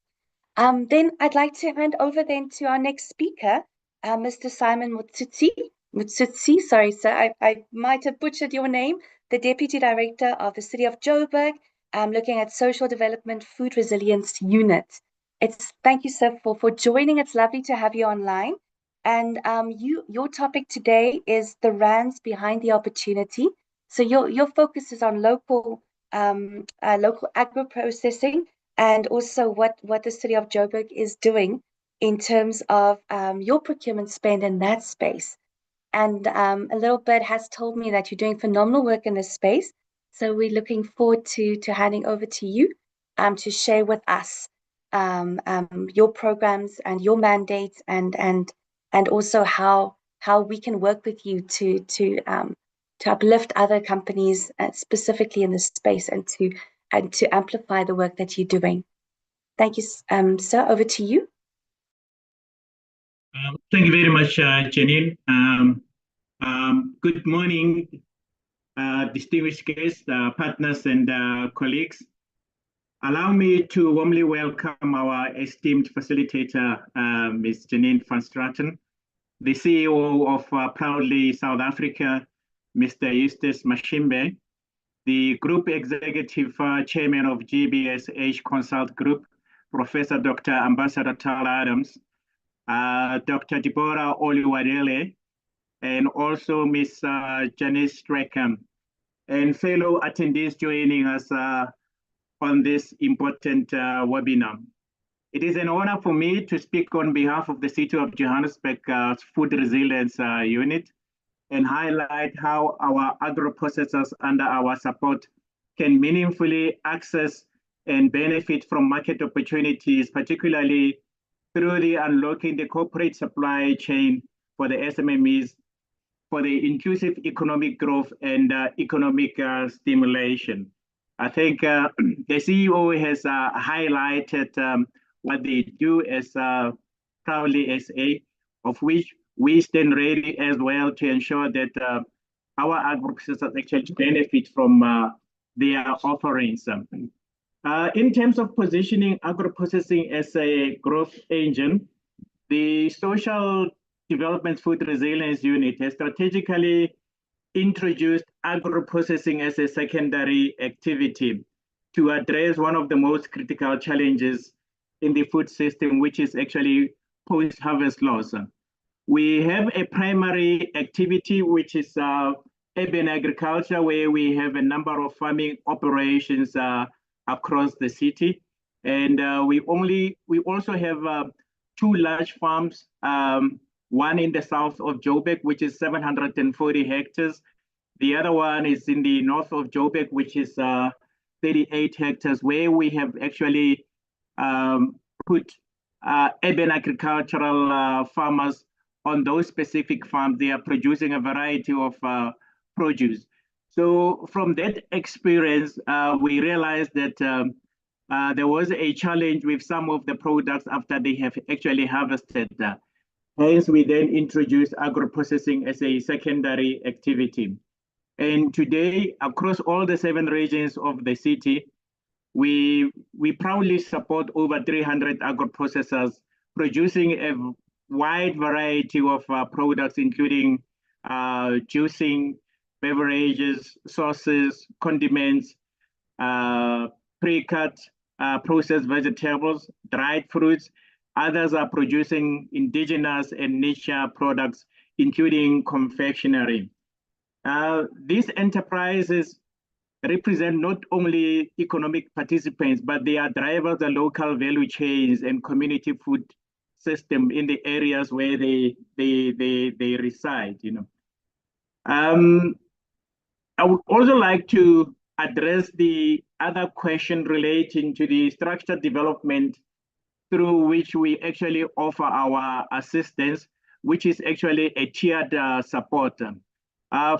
Then I'd like to hand over then to our next speaker, Mr. Simon Mutsutsi, sorry, sir, I might have butchered your name, the Deputy Director of the City of Joburg, looking at Social Development Food Resilience Unit. Thank you, sir, for joining. It's lovely to have you online. And your topic today is the rands behind the opportunity. So your focus is on local agro processing and also what the City of Joburg is doing in terms of your procurement spend in that space. And a little bit has told me that you're doing phenomenal work in this space. So we're looking forward to handing over to you to share with us your programs and your mandates and also how we can work with you to uplift other companies specifically in this space and to amplify the work that you're doing. Thank you, sir. Over to you. Thank you very much, Janine. Good morning, distinguished guests, partners, and colleagues. Allow me to warmly welcome our esteemed facilitator, Ms. Janine van Straten, the CEO of Proudly South Africa, Mr. Eustace Mashimbe, the Group Executive Chairman of GBSH Consult Group, Professor Dr. Ambassador Tala Adams, Dr. Deborah Oliwadele, and also Ms. Janice Streckham, and fellow attendees joining us on this important webinar. It is an honor for me to speak on behalf of the City of Johannesburg's Food Resilience Unit and highlight how our agro-processors under our support can meaningfully access and benefit from market opportunities, particularly through the unlocking the corporate supply chain for the SMMEs, for the inclusive economic growth and economic stimulation. I think the CEO has highlighted what they do as Proudly SA, of which we stand ready as well to ensure that our agro-processors actually benefit from their offerings. In terms of positioning agro-processing as a growth engine, the Social Development Food Resilience Unit has strategically introduced agro-processing as a secondary activity to address one of the most critical challenges in the food system, which is actually post-harvest loss. We have a primary activity, which is urban agriculture, where we have a number of farming operations across the city. And we also have 2 large farms, one in the south of Joburg, which is 740 hectares. The other one is in the north of Joburg, which is 38 hectares, where we have actually put urban agricultural farmers on those specific farms. They are producing a variety of produce. So from that experience, we realized that there was a challenge with some of the products after they have actually harvested. Hence, we then introduced agro-processing as a secondary activity. And today, across all the 7 regions of the city, we proudly support over 300 agro-processors producing a wide variety of products, including juicing, beverages, sauces, condiments, pre-cut, processed vegetables, dried fruits. Others are producing indigenous and niche products, including confectionery. These enterprises represent not only economic participants, but they are drivers of the local value chains and community food system in the areas where they reside. I would also like to address the other question relating to the structured development through which we actually offer our assistance, which is actually a tiered support.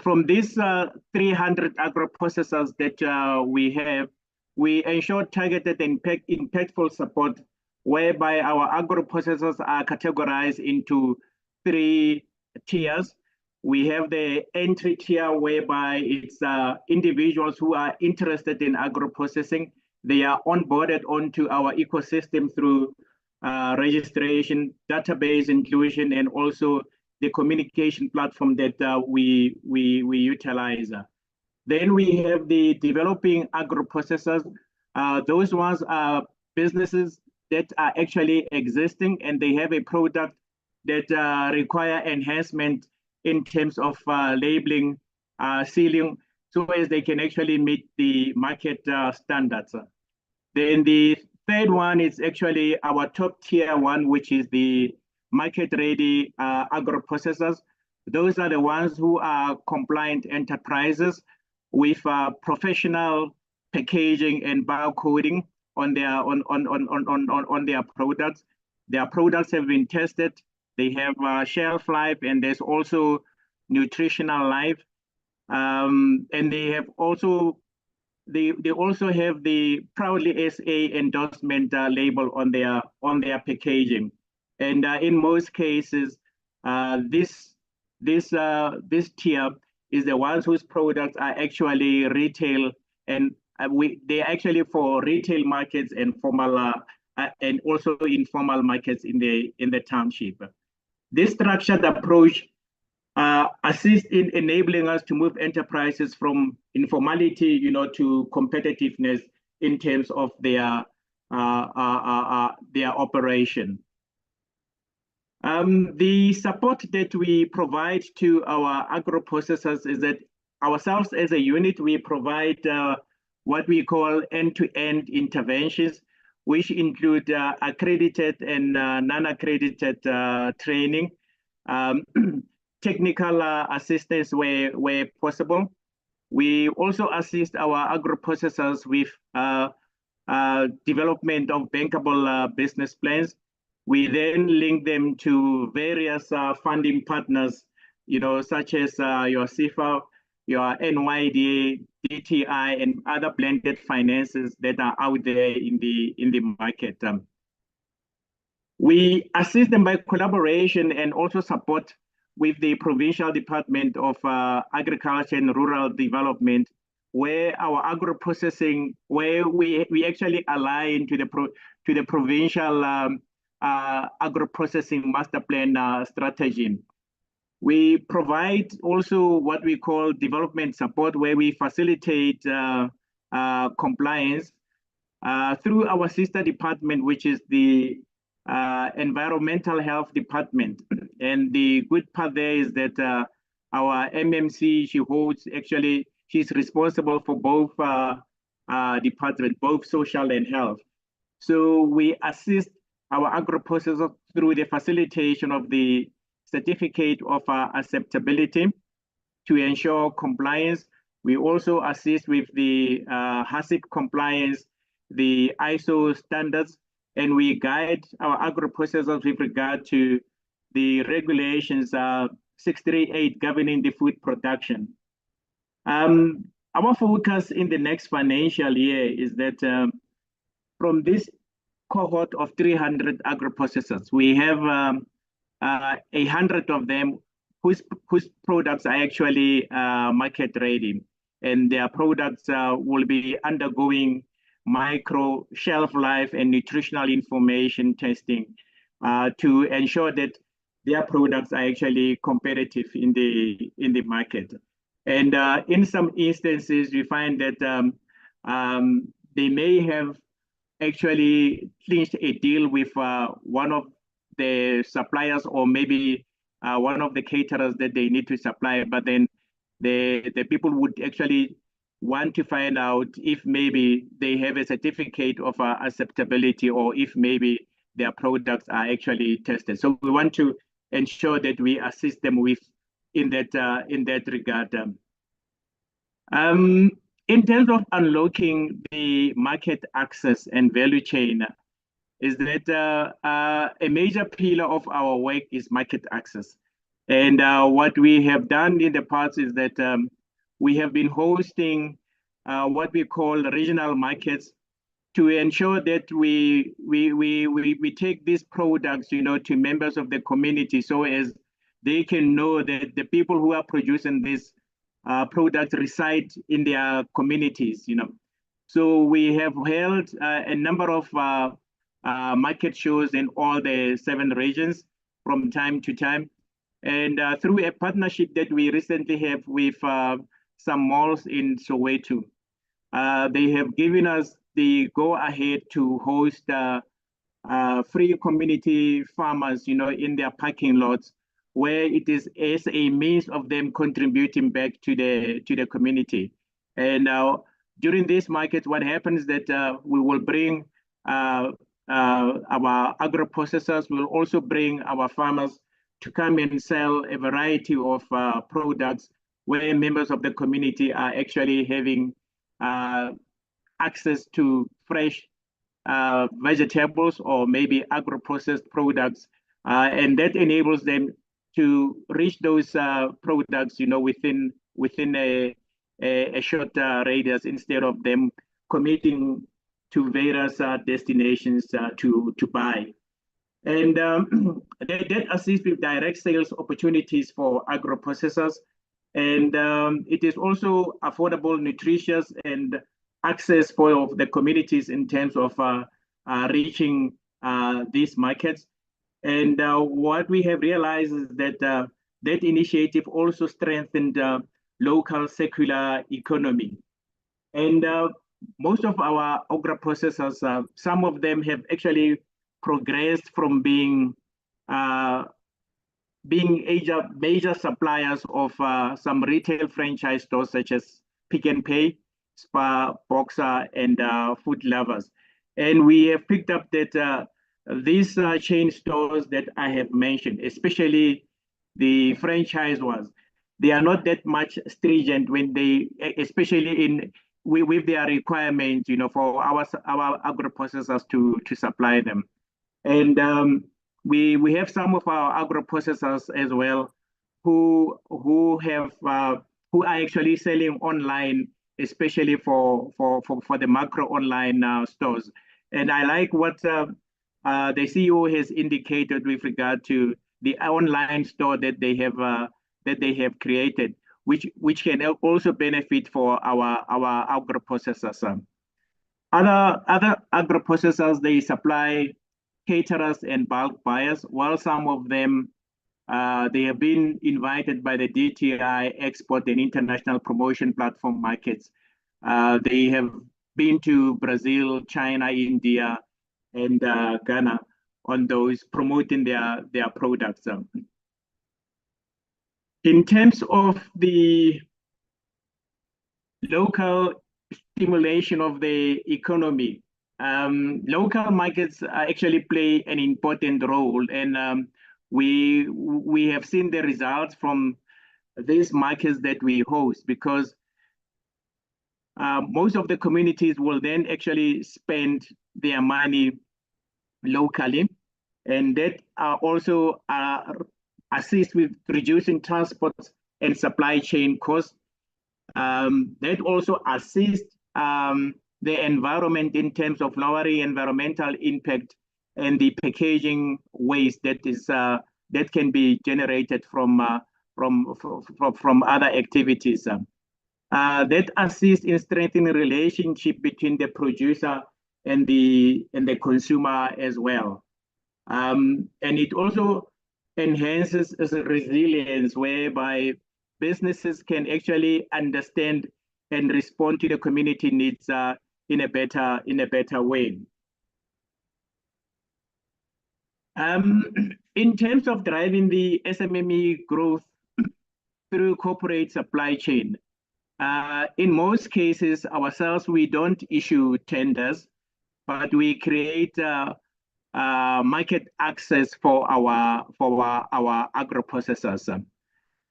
From these 300 agro-processors that we have, we ensure targeted and impactful support, whereby our agro-processors are categorized into 3 tiers. We have the entry tier, whereby it's individuals who are interested in agro-processing. They are onboarded onto our ecosystem through registration, database inclusion, and also the communication platform that we utilize. Then we have the developing agro-processors. Those ones are businesses that are actually existing, and they have a product that require enhancement in terms of labeling, sealing, so as they can actually meet the market standards. Then the third one is actually our top tier one, which is the market-ready agro-processors. Those are the ones who are compliant enterprises with professional packaging and barcoding on their products. Their products have been tested. They have shelf life, and there's also nutritional life. And they also have the Proudly SA endorsement label on their packaging. And in most cases, this tier is the ones whose products are actually retail, and they're actually for retail markets and formal and also informal markets in the township. This structured approach assists in enabling us to move enterprises from informality, to competitiveness in terms of their operation. The support that we provide to our agro-processors is that ourselves as a unit, we provide what we call end-to-end interventions, which include accredited and non-accredited training, technical assistance where possible. We also assist our agro-processors with development of bankable business plans. We then link them to various funding partners, such as your CIFA, your NYDA, DTI, and other blended finances that are out there in the market. We assist them by collaboration and also support with the Provincial Department of Agriculture and Rural Development, where our agro-processing, where we actually align to the provincial agro-processing master plan strategy. We provide also what we call development support, where we facilitate compliance through our sister department, which is the Environmental Health Department. And the good part there is that our MMC, she's responsible for both departments, both social and health. So we assist our agro-processors through the facilitation of the certificate of acceptability to ensure compliance. We also assist with the HACCP compliance, the ISO standards, and we guide our agro-processors with regard to the regulations 638 governing the food production. Our focus in the next financial year is that from this cohort of 300 agro-processors, we have 100 of them whose products are actually market ready, and their products will be undergoing micro shelf life and nutritional information testing to ensure that their products are actually competitive in the market. And in some instances, we find that they may have actually clinched a deal with one of the suppliers, or maybe one of the caterers that they need to supply, but then the people would actually want to find out if maybe they have a certificate of acceptability, or if maybe their products are actually tested. So we want to ensure that we assist them with in that regard. In terms of unlocking the market access and value chain, is that a major pillar of our work is market access. And what we have done in the past is that we have been hosting what we call regional markets to ensure that we take these products, to members of the community, so as they can know that the people who are producing these products reside in their communities. So we have held a number of market shows in all the 7 regions from time to time. And through a partnership that we recently have with some malls in Soweto, they have given us the go-ahead to host free community farmers, in their parking lots, where it is as a means of them contributing back to the community. And during this market, what happens is that we will bring our agro-processors, will also bring our farmers to come and sell a variety of products where members of the community are actually having access to fresh vegetables or maybe agro-processed products. And that enables them to reach those products, within a short radius, instead of them committing to various destinations to buy. And that assists with direct sales opportunities for agro-processors. And it is also affordable, nutritious, and access for the communities in terms of reaching these markets. And what we have realized is that that initiative also strengthened local circular economy. And most of our agro-processors, some of them have actually progressed from being major suppliers of some retail franchise stores such as Pick n Pay, Spar, Boxer, and Food Lovers. And we have picked up that these chain stores that I have mentioned, especially the franchise ones, they are not that much stringent when they, especially with their requirements, for our agro-processors to supply them. And we have some of our agro-processors as well who are actually selling online, especially for the macro online stores. And I like what the CEO has indicated with regard to the online store that they have created, which can also benefit for our agro-processors. Other agro-processors, they supply caterers and bulk buyers, while some of them they have been invited by the DTI export and international promotion platform markets. They have been to Brazil, China, India, and Ghana on those, promoting their products. In terms of the local stimulation of the economy, local markets actually play an important role, and we have seen the results from these markets that we host, because most of the communities will then actually spend their money locally, and that also assist with reducing transport and supply chain costs. That also assists the environment in terms of lowering environmental impact and the packaging waste that can be generated from other activities. That assists in strengthening relationship between the producer and the consumer as well. And it also enhances resilience, whereby businesses can actually understand and respond to the community needs in a better way. In terms of driving the SMME growth through corporate supply chain, in most cases ourselves, we don't issue tenders, but we create market access for our agro-processors.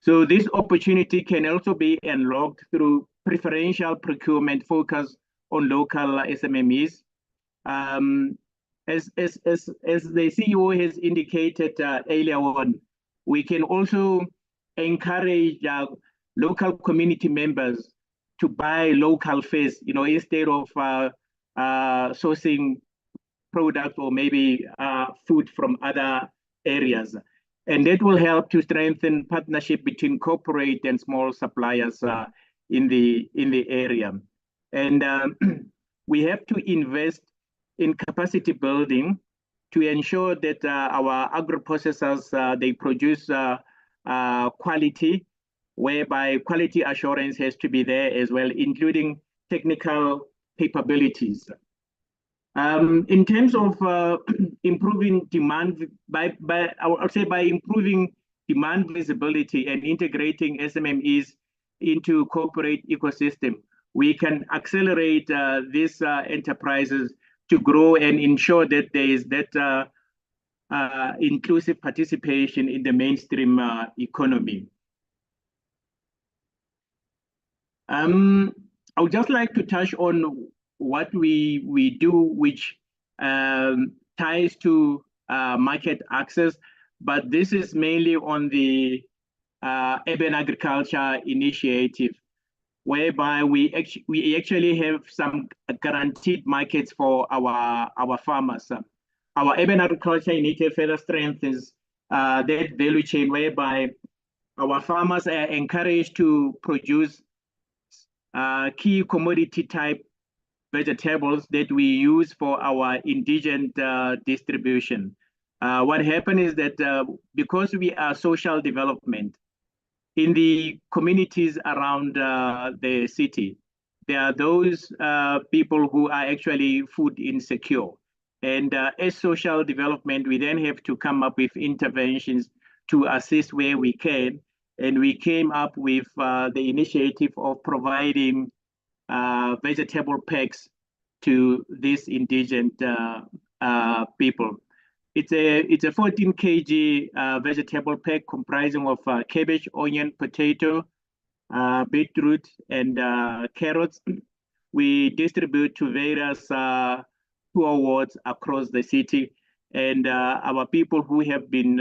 So this opportunity can also be unlocked through preferential procurement focus on local SMMEs. As the CEO has indicated earlier on, we can also encourage local community members to buy local first, instead of sourcing product or maybe food from other areas. And that will help to strengthen partnership between corporate and small suppliers in the area. And we have to invest in capacity building to ensure that our agro-processors, they produce quality, whereby quality assurance has to be there as well, including technical capabilities. In terms of improving demand, I would say by improving demand visibility and integrating SMMEs into corporate ecosystem, we can accelerate these enterprises to grow and ensure that there is that inclusive participation in the mainstream economy. I would just like to touch on what we do, which ties to market access, but this is mainly on the urban agriculture initiative, whereby we actually have some guaranteed markets for our farmers. Our urban agriculture initiative further strengthens that value chain, whereby our farmers are encouraged to produce key commodity type vegetables that we use for our indigent distribution. What happened is that because we are social development in the communities around the city, there are those people who are actually food insecure. And as social development, we then have to come up with interventions to assist where we can. And we came up with the initiative of providing vegetable packs to these indigent people. It's a 14 kg vegetable pack comprising of cabbage, onion, potato, beetroot, and carrots, we distribute to various tour wards across the city, and our people who have been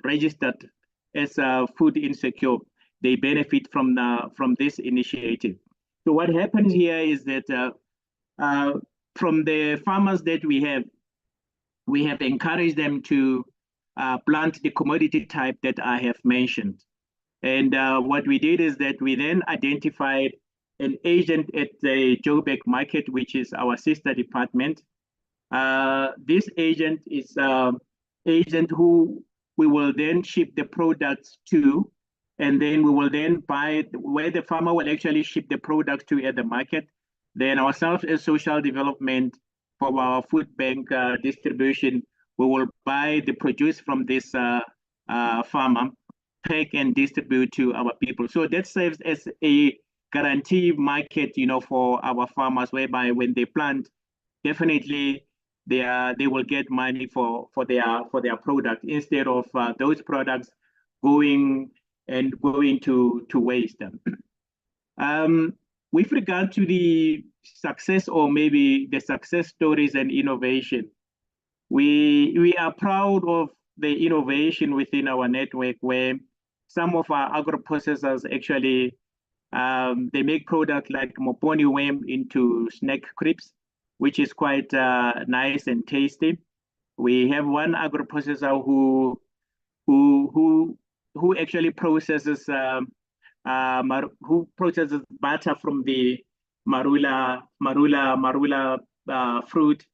registered as food insecure, they benefit from this initiative. So what happens here is that from the farmers that we have encouraged them to plant the commodity type that I have mentioned. And what we did is that we then identified an agent at the Joburg market, which is our sister department. This agent is agent who we will then ship the products to, and then we will then buy where the farmer will actually ship the product to at the market. Then ourselves as social development for our food bank distribution, we will buy the produce from this farmer, pack and distribute to our people. So that serves as a guarantee market, for our farmers, whereby when they plant, definitely they will get money for their product instead of those products going to waste. With regard to the success, or maybe the success stories and innovation, we are proud of the innovation within our network, where some of our agro-processors actually they make products like moponi worm into snack crisps, which is quite nice and tasty. We have one agro-processor who actually processes butter from the marula fruit,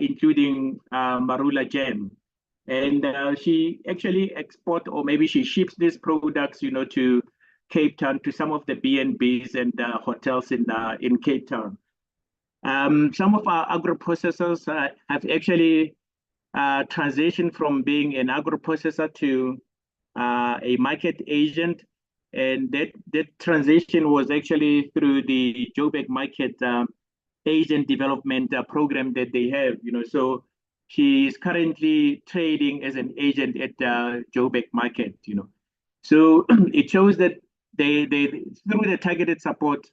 including marula jam. And she actually export, or maybe she ships these products, to Cape Town, to some of the B&Bs and hotels in Cape Town. Some of our agro-processors have actually transitioned from being an agro-processor to a market agent, and that transition was actually through the Joburg market agent development program that they have. So she is currently trading as an agent at Joburg market. So it shows that they through the targeted support,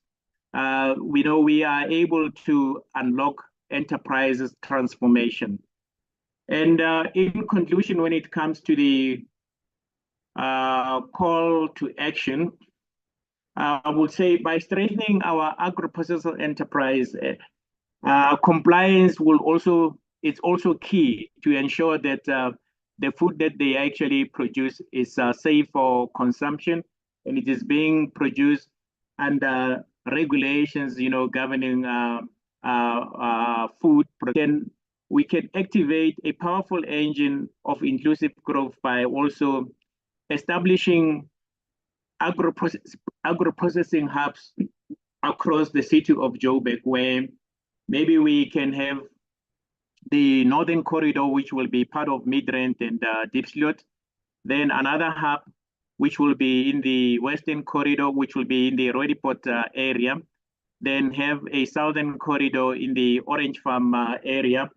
we are able to unlock enterprises transformation. And in conclusion, when it comes to the call to action, I would say by strengthening our agro-processor enterprise, compliance it's also key to ensure that the food that they actually produce is safe for consumption, and it is being produced under regulations, governing food. Then we can activate a powerful engine of inclusive growth by also establishing agro-processing hubs across the city of Joburg, where maybe we can have the Northern Corridor, which will be part of Midrand and Diepsloot, then another hub, which will be in the Western Corridor, which will be in the Roodepoort area, then have a Southern Corridor in the Orange Farm area,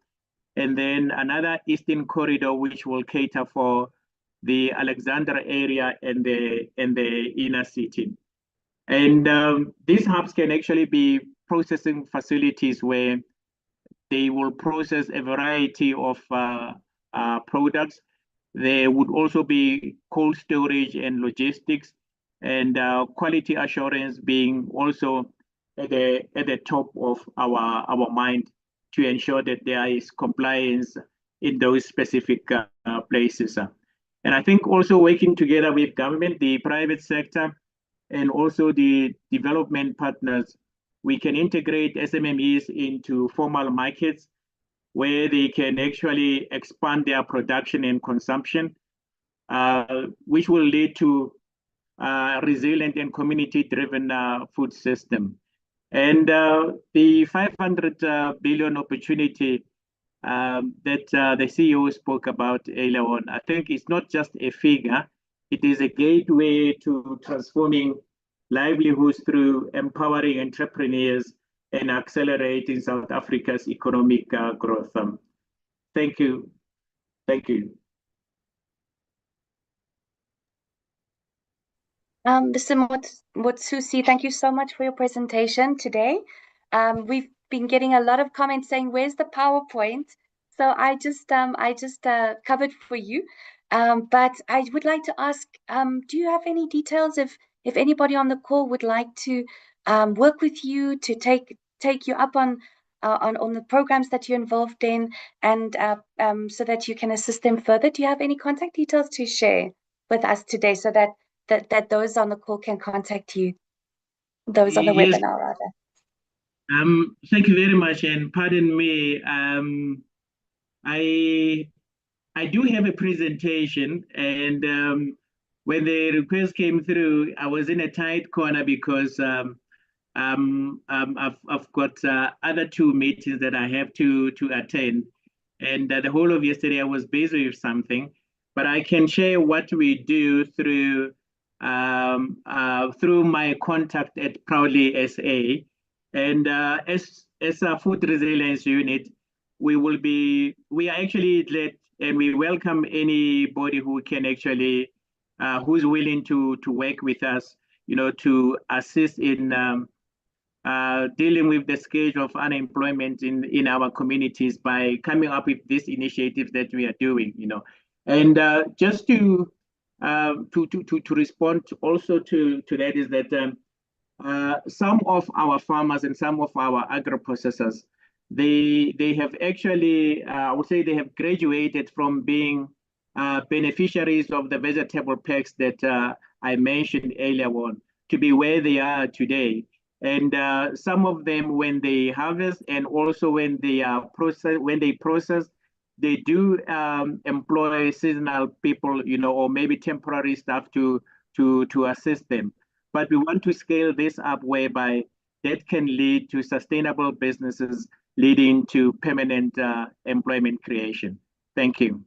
and then another Eastern Corridor, which will cater for the Alexandra area and the inner city. And these hubs can actually be processing facilities where they will process a variety of products. There would also be cold storage and logistics, and quality assurance being also at the top of our mind, to ensure that there is compliance in those specific places. And I think also working together with government, the private sector, and also the development partners, we can integrate SMMEs into formal markets where they can actually expand their production and consumption, which will lead to a resilient and community-driven food system. And the 500 billion opportunity that the CEO spoke about earlier on, I think it's not just a figure, it is a gateway to transforming livelihoods through empowering entrepreneurs and accelerating South Africa's economic growth. Thank you. Thank you. Mr. Motsusi, thank you so much for your presentation today. We've been getting a lot of comments saying, "Where's the PowerPoint?" So I just covered for you. But I would like to ask, do you have any details if anybody on the call would like to work with you to take you up on the programs that you're involved in, and so that you can assist them further? Do you have any contact details to share with us today, so that those on the call can contact you, those on the Yes. webinar rather? Thank you very much, and pardon me. I do have a presentation, and when the request came through, I was in a tight corner because I've got other two meetings that I have to attend, and the whole of yesterday I was busy with something. But I can share what we do through my contact at Proudly SA, and as a food resilience unit, we are actually glad, and we welcome anybody who can actually who's willing to work with us, to assist in dealing with the scourge of unemployment in our communities by coming up with these initiatives that we are doing, And just to respond also to that is that some of our farmers and some of our agro-processors, they have actually, I would say, they have graduated from being beneficiaries of the vegetable packs that I mentioned earlier on to be where they are today. And some of them, when they harvest and also when they process, they do employ seasonal people, or maybe temporary staff to assist them. But we want to scale this up whereby that can lead to sustainable businesses leading to permanent employment creation. Thank you.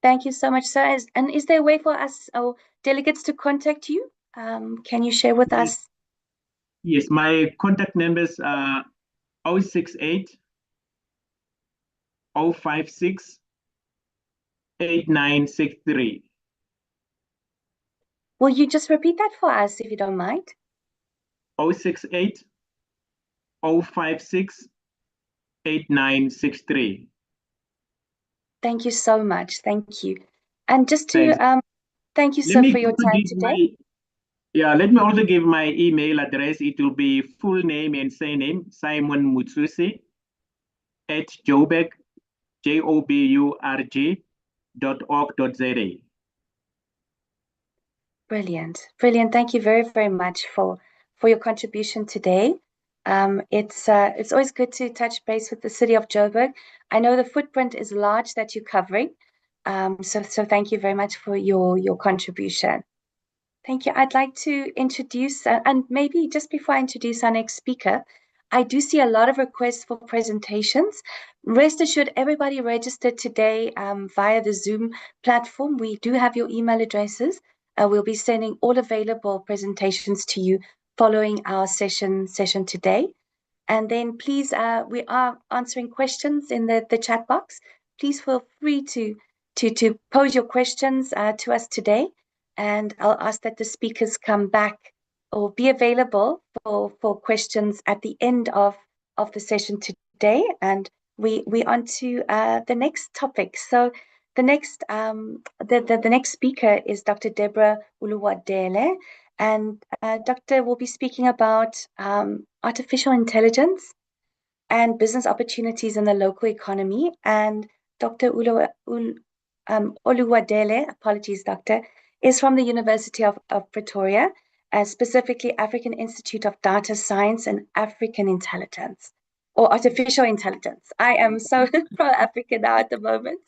Thank you so much, sir. And is there a way for us, or delegates, to contact you? Can you share with us? Yes, my contact numbers are 068 056 8963. Will you just repeat that for us, if you don't mind? 068 056 8963. Thank you so much. Thank you. And just to thank you, sir, for your time today. Let me also give my email address. It will be full name and surname, Simon Mutsusi @joburg, joburg.org.za. Brilliant. Brilliant. Thank you very, very much for your contribution today. It's always good to touch base with the city of Joburg. I know the footprint is large that you're covering. So thank you very much for your contribution. Thank you. I'd like to introduce, and maybe just before I introduce our next speaker, I do see a lot of requests for presentations. Rest assured, everybody registered today via the Zoom platform. We do have your email addresses. We'll be sending all available presentations to you following our session today. And then please, we are answering questions in the chat box. Please feel free to pose your questions to us today. And I'll ask that the speakers come back or be available for questions at the end of the session today. And we on to the next topic. So the next the next speaker is Dr. Deborah Uluwadele, and Doctor will be speaking about artificial intelligence and business opportunities in the local economy. And Dr. Uluwadele, apologies, Doctor, is from the University of Pretoria, specifically African Institute of Data Science and African Intelligence, or Artificial Intelligence. I am so pro-African now at the moment.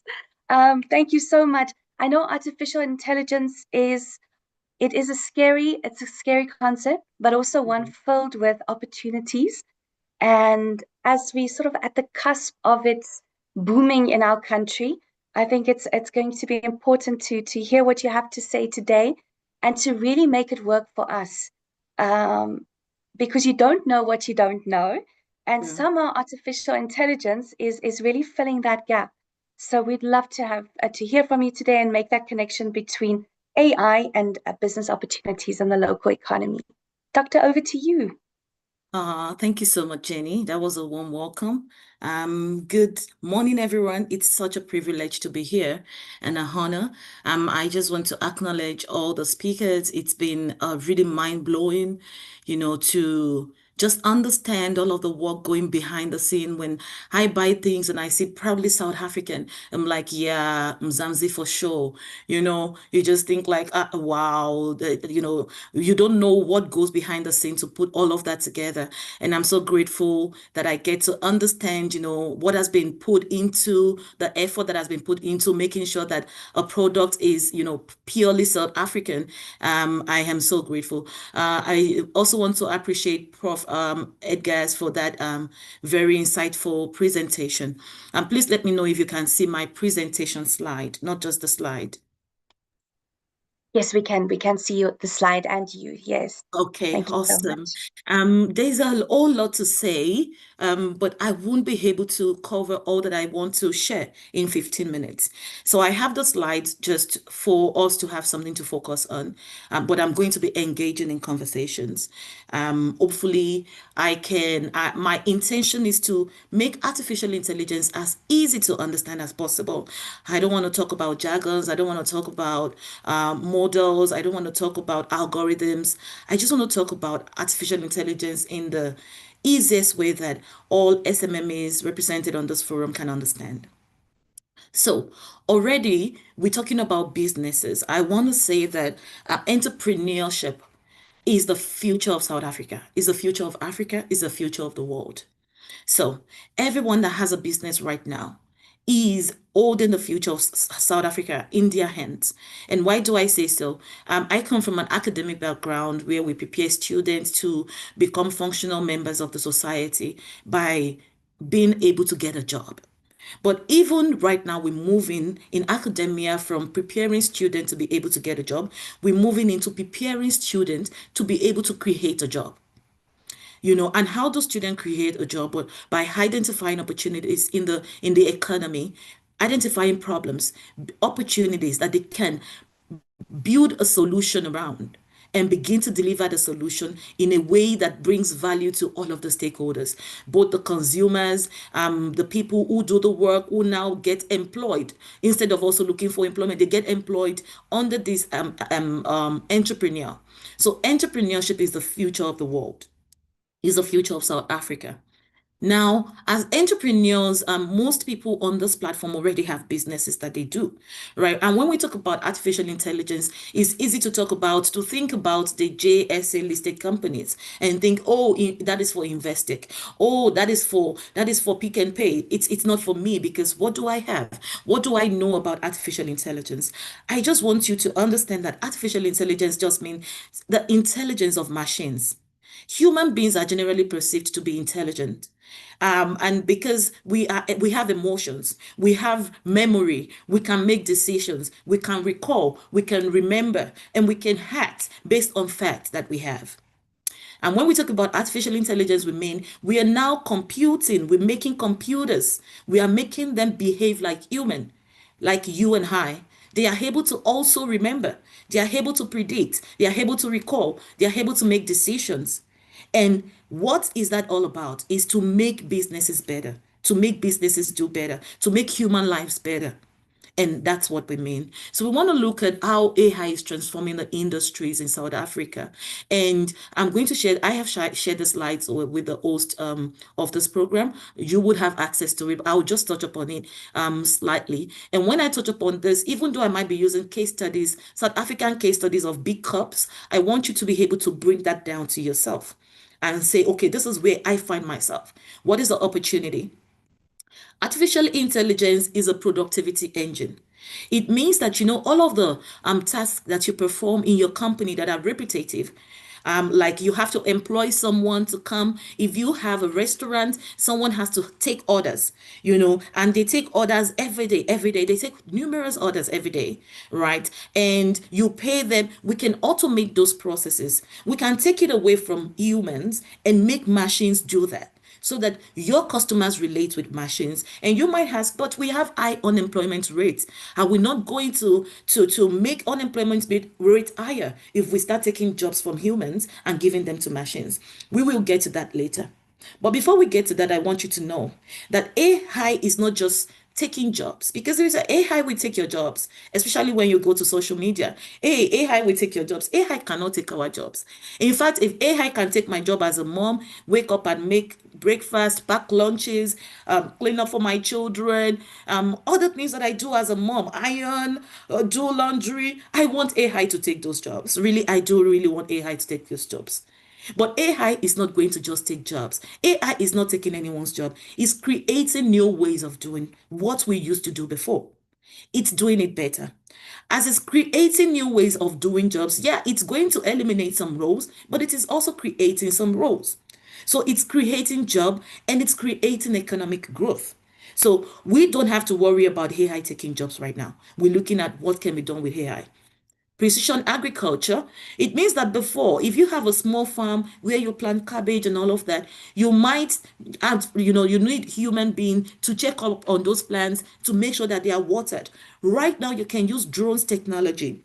Thank you so much. I know artificial intelligence is a scary concept, but also one filled with opportunities. And as we sort of at the cusp of its booming in our country, I think it's going to be important to hear what you have to say today and to really make it work for us. Because you don't know what you don't know. And somehow artificial intelligence is really filling that gap. So we'd love to have to hear from you today and make that connection between AI and business opportunities in the local economy. Dr., over to you. Thank you so much, Jenny. That was a warm welcome. Good morning, everyone. It's such a privilege to be here and a honor. I just want to acknowledge all the speakers. It's been really mind-blowing, to just understand all of the work going behind the scene. When I buy things and I see proudly South African, I'm like, yeah, Mzansi for sure. You just think like, wow, you don't know what goes behind the scene to put all of that together. And I'm so grateful that I get to understand, what has been put into the effort that has been put into making sure that a product is, purely South African. I am so grateful. I also want to appreciate Prof. Edgars for that very insightful presentation. Please let me know if you can see my presentation slide, not just the slide. Yes, we can. We can see the slide and you. Yes. Okay, Thank you so awesome. much. There's a whole lot to say, but I won't be able to cover all that I want to share in 15 minutes. So I have the slides just for us to have something to focus on, but I'm going to be engaging in conversations. Hopefully, my intention is to make artificial intelligence as easy to understand as possible. I don't want to talk about jargons. I don't want to talk about models. I don't want to talk about algorithms. I just want to talk about artificial intelligence in the easiest way that all SMMEs represented on this forum can understand. So already we're talking about businesses. I want to say that entrepreneurship is the future of South Africa, is the future of Africa, is the future of the world. So everyone that has a business right now is holding the future of South Africa in their hands. And why do I say so? I come from an academic background where we prepare students to become functional members of the society by being able to get a job. But even right now, we're moving in academia from preparing students to be able to get a job. We're moving into preparing students to be able to create a job. And how do students create a job? But by identifying opportunities in the economy, identifying problems, opportunities that they can build a solution around and begin to deliver the solution in a way that brings value to all of the stakeholders, both the consumers, the people who do the work, who now get employed. Instead of also looking for employment, they get employed under this entrepreneur. So entrepreneurship is the future of the world, is the future of South Africa. Now, as entrepreneurs, most people on this platform already have businesses that they do, right? And when we talk about artificial intelligence, it's easy to think about the JSA listed companies and think, oh, that is for Investec. Oh, that is for Pick and Pay. It's not for me, because what do I have? What do I know about artificial intelligence? I just want you to understand that artificial intelligence just means the intelligence of machines. Human beings are generally perceived to be intelligent. And because we have emotions, we have memory, we can make decisions, we can recall, we can remember, and we can act based on facts that we have. And when we talk about artificial intelligence, we mean we are now computing, we're making computers, we are making them behave like human, like you and I. They are able to also remember, they are able to predict, they are able to recall, they are able to make decisions. And what is that all about? Is to make businesses better, to make businesses do better, to make human lives better. And that's what we mean. So we want to look at how AI is transforming the industries in South Africa. And I'm going to share, I have shared the slides with the host of this program. You would have access to it. I'll just touch upon it slightly. And when I touch upon this, even though I might be using case studies, South African case studies of big cups, I want you to be able to bring that down to yourself and say, okay, this is where I find myself. What is the opportunity? Artificial intelligence is a productivity engine. It means that, all of the tasks that you perform in your company that are repetitive, like you have to employ someone to come. If you have a restaurant, someone has to take orders, and they take orders every day. They take numerous orders every day, right? And you pay them. We can automate those processes. We can take it away from humans and make machines do that. so that your customers relate with machines. And you might ask, but we have high unemployment rates. Are we not going to make unemployment rate higher if we start taking jobs from humans and giving them to machines? We will get to that later. But before we get to that, I want you to know that AI is not just taking jobs, because there is an AI will take your jobs, especially when you go to social media. Hey, AI will take your jobs. AI cannot take our jobs. In fact, if AI can take my job as a mom, wake up and make breakfast, pack lunches, clean up for my children, other things that I do as a mom, iron, do laundry, I want AI to take those jobs. Really, I do really want AI to take those jobs. But AI is not going to just take jobs. AI is not taking anyone's job. It's creating new ways of doing what we used to do before. It's doing it better. As it's creating new ways of doing jobs, yeah, it's going to eliminate some roles, but it is also creating some roles. So it's creating job and it's creating economic growth. So we don't have to worry about AI taking jobs right now. We're looking at what can be done with AI. Precision agriculture, it means that before, if you have a small farm where you plant cabbage and all of that, you might add, you need human being to check up on those plants to make sure that they are watered. Right now, you can use drones technology.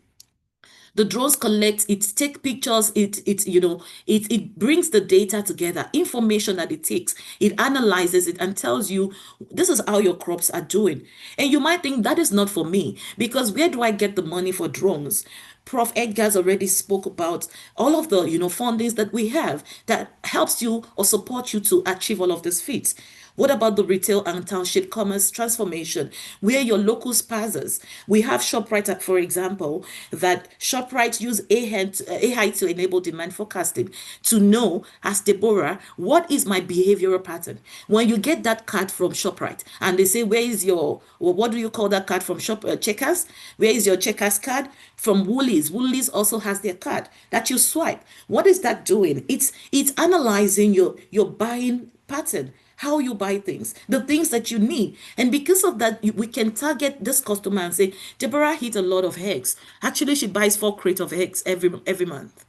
The drones collect, it take pictures, it brings the data together, information that it takes, it analyzes it and tells you this is how your crops are doing. And you might think that is not for me, because where do I get the money for drones? Prof. Edgar's already spoke about all of the fundings that we have that helps you or support you to achieve all of these feats. What about the retail and township commerce transformation, where your local spazas? We have ShopRite, for example, that ShopRite use AI to enable demand forecasting to know, as Deborah, what is my behavioral pattern? When you get that card from ShopRite and they say, where is your, what do you call that card from Checkers? Where is your Checkers card? From Woolies. Woolies also has their card that you swipe. What is that doing? It's analyzing your buying pattern, how you buy things, the things that you need. And because of that, we can target this customer and say, Deborah eats a lot of eggs. Actually, she buys 4 crates of eggs every month.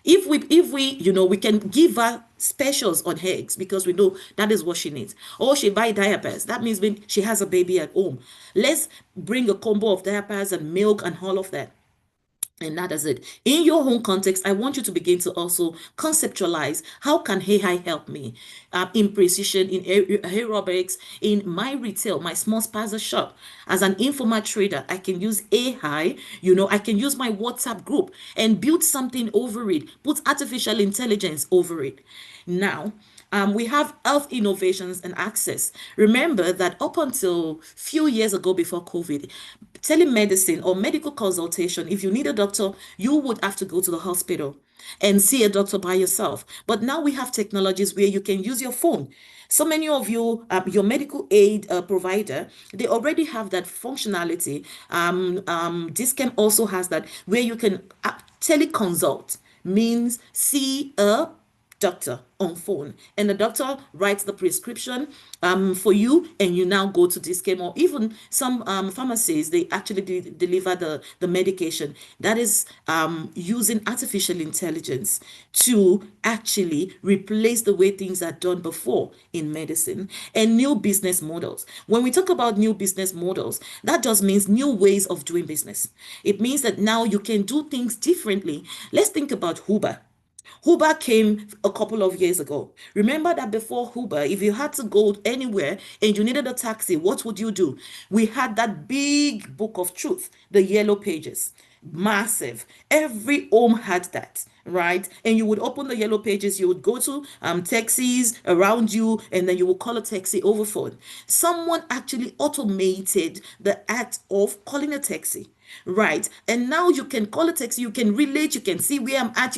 If we can give her specials on eggs because we know that is what she needs. Or she buy diapers. That means when she has a baby at home. Let's bring a combo of diapers and milk and all of that. And that is it. In your home context, I want you to begin to also conceptualize, how can AI help me in precision, in aerobics, in my retail, my small spaza shop. As an informal trader, I can use AI, I can use my WhatsApp group and build something over it, put artificial intelligence over it. Now, we have health innovations and access. Remember that up until few years ago before COVID, telemedicine or medical consultation, if you need a doctor, you would have to go to the hospital and see a doctor by yourself. But now we have technologies where you can use your phone. So many of you, your medical aid provider, they already have that functionality. Discam also has that, where you can teleconsult, means see a doctor on phone, and the doctor writes the prescription for you, and you now go to Discam, or even some pharmacies, they actually deliver the medication. That is using artificial intelligence to actually replace the way things are done before in medicine. And new business models. When we talk about new business models, that just means new ways of doing business. It means that now you can do things differently. Let's think about Uber. Uber came a couple of years ago. Remember that before Uber, if you had to go anywhere and you needed a taxi, what would you do? We had that big book of truth, the yellow pages, massive. Every home had that, right? And you would open the yellow pages, you would go to taxis around you, and then you would call a taxi over phone. Someone actually automated the act of calling a taxi. Right. And now you can call a taxi, you can relate, you can see where I'm at,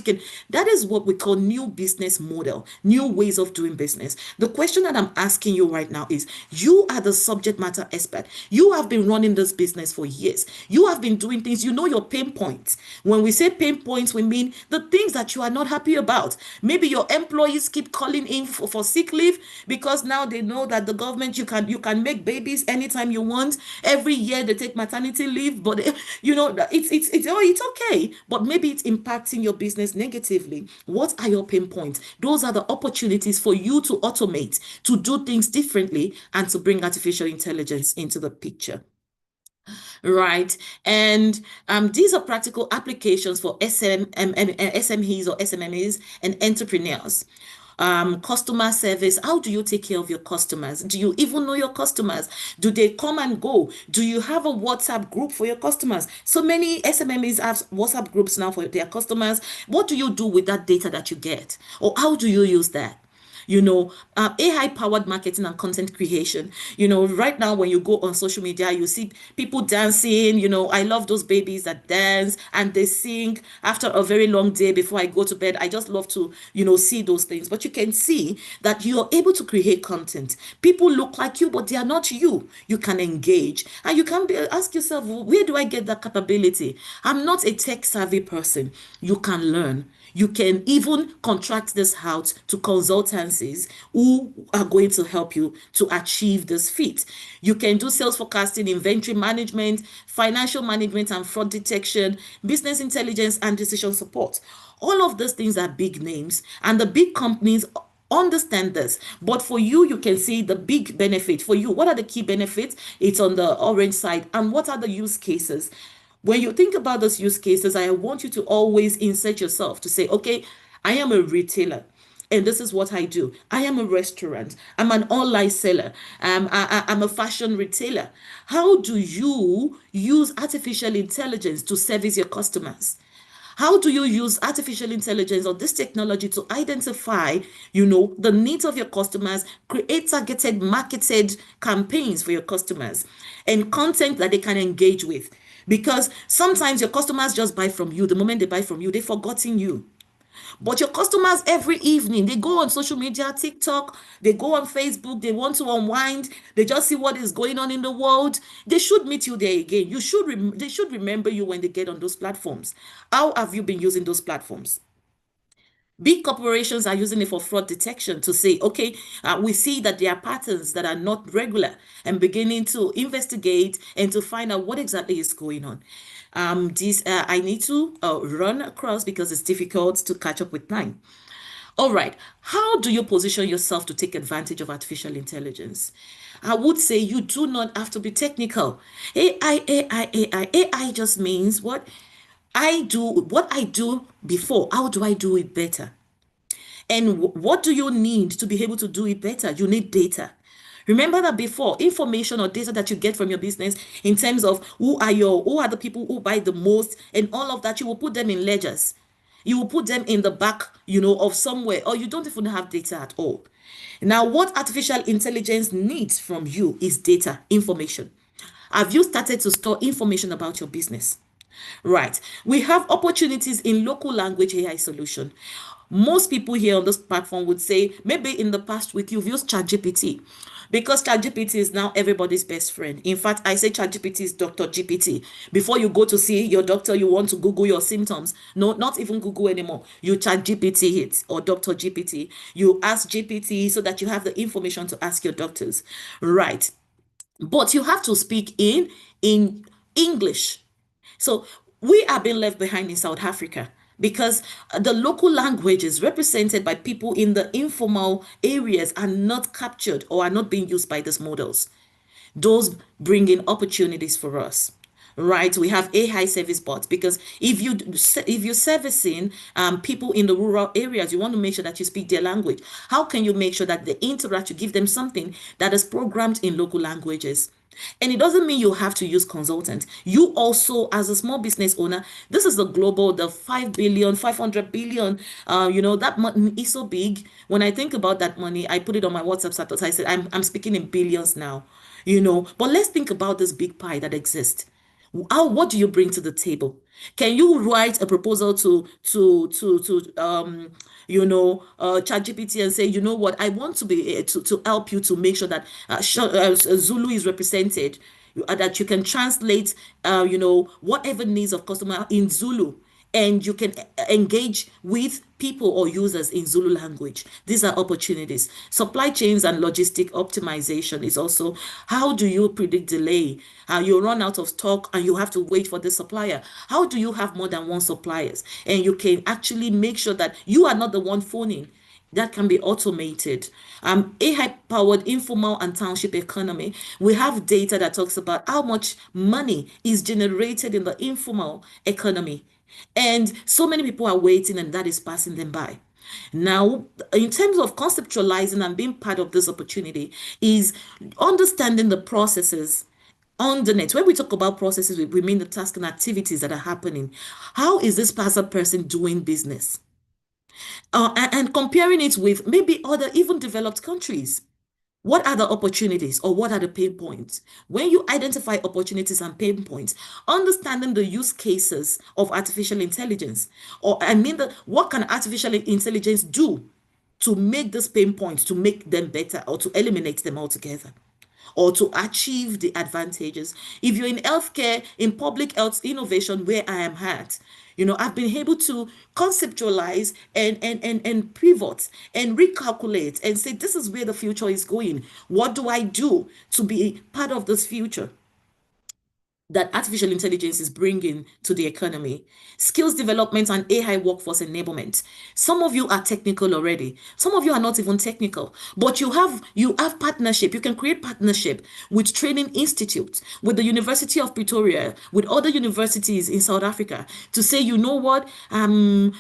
that is what we call new business model, new ways of doing business. The question that I'm asking you right now is, you are the subject matter expert. You have been running this business for years. You have been doing things, you know your pain points. When we say pain points, we mean the things that you are not happy about. Maybe your employees keep calling in for sick leave because now they know that the government, you can make babies anytime you want. Every year they take maternity leave, but it's okay, but maybe it's impacting your business negatively. What are your pain points? Those are the opportunities for you to automate, to do things differently, and to bring artificial intelligence into the picture. Right. And these are practical applications for SMEs or SMMEs and entrepreneurs. Customer service. How do you take care of your customers? Do you even know your customers? Do they come and go? Do you have a WhatsApp group for your customers? So many SMMEs have WhatsApp groups now for their customers. What do you do with that data that you get? Or how do you use that? AI-powered marketing and content creation. Right now when you go on social media, you see people dancing. I love those babies that dance and they sing after a very long day before I go to bed. I just love to, see those things. But you can see that you're able to create content. People look like you, but they are not you. You can engage. And you can ask yourself, where do I get that capability? I'm not a tech-savvy person. You can learn. You can even contract this out to consultancies who are going to help you to achieve this feat. You can do sales forecasting, inventory management, financial management and fraud detection, business intelligence and decision support. All of those things are big names, and the big companies understand this. But for you, you can see the big benefit. For you, what are the key benefits? It's on the orange side. And what are the use cases? When you think about those use cases, I want you to always insert yourself to say, okay, I am a retailer and this is what I do. I am a restaurant. I'm an online seller. I'm a fashion retailer. How do you use artificial intelligence to service your customers? How do you use artificial intelligence or this technology to identify, the needs of your customers, create targeted marketed campaigns for your customers and content that they can engage with? Because sometimes your customers just buy from you. The moment they buy from you, they've forgotten you. But your customers every evening, they go on social media, TikTok, they go on Facebook, they want to unwind, they just see what is going on in the world. They should meet you there again. They should remember you when they get on those platforms. How have you been using those platforms? Big corporations are using it for fraud detection to say, okay, we see that there are patterns that are not regular, and beginning to investigate and to find out what exactly is going on. I need to run across because it's difficult to catch up with time. All right. How do you position yourself to take advantage of artificial intelligence? I would say you do not have to be technical. AI just means what I do before. How do I do it better? And what do you need to be able to do it better? You need data. Remember that before, information or data that you get from your business in terms of who are the people who buy the most and all of that, you will put them in ledgers. You will put them in the back, of somewhere, or you don't even have data at all. Now, what artificial intelligence needs from you is data, information. Have you started to store information about your business? Right. We have opportunities in local language AI solution. Most people here on this platform would say maybe in the past week you've used ChatGPT, because ChatGPT is now everybody's best friend. In fact, I say ChatGPT is Dr. GPT. Before you go to see your doctor, you want to Google your symptoms. No, not even Google anymore. You ChatGPT it or Dr. GPT. You ask GPT so that you have the information to ask your doctors. Right. But you have to speak in English. So we are being left behind in South Africa because the local languages represented by people in the informal areas are not captured or are not being used by these models. Those bring in opportunities for us. Right, we have AI service bots, because if you're servicing people in the rural areas, you want to make sure that you speak their language. How can you make sure that they interact? You give them something that is programmed in local languages. And it doesn't mean you have to use consultants. You also, as a small business owner, this is the 5 billion, 500 billion, that money is so big. When I think about that money, I put it on my WhatsApp status. I said, I'm speaking in billions now, but let's think about this big pie that exists. What do you bring to the table? Can you write a proposal to ChatGPT and say, you know what, I want to be to help you to make sure that Zulu is represented, that you can translate, whatever needs of customer in Zulu and you can engage with people or users in Zulu language. These are opportunities. Supply chains and logistic optimization is also, how do you predict delay? You run out of stock and you have to wait for the supplier. How do you have more than one suppliers? And you can actually make sure that you are not the one phoning. That can be automated. AI-powered informal and township economy. We have data that talks about how much money is generated in the informal economy. And so many people are waiting, and that is passing them by. Now, in terms of conceptualizing and being part of this opportunity, is understanding the processes on the net. When we talk about processes, we mean the tasks and activities that are happening. How is this person doing business? And comparing it with maybe other even developed countries. What are the opportunities or what are the pain points? When you identify opportunities and pain points, understanding the use cases of artificial intelligence, or what can artificial intelligence do to make this pain points, to make them better or to eliminate them altogether, or to achieve the advantages. If you're in healthcare, in public health innovation, where I am at, I've been able to conceptualize and pivot and recalculate and say, this is where the future is going. What do I do to be part of this future that artificial intelligence is bringing to the economy? Skills development and AI workforce enablement. Some of you are technical already. Some of you are not even technical, but you have partnership. You can create partnership with training institutes, with the University of Pretoria, with other universities in South Africa to say, you know what, can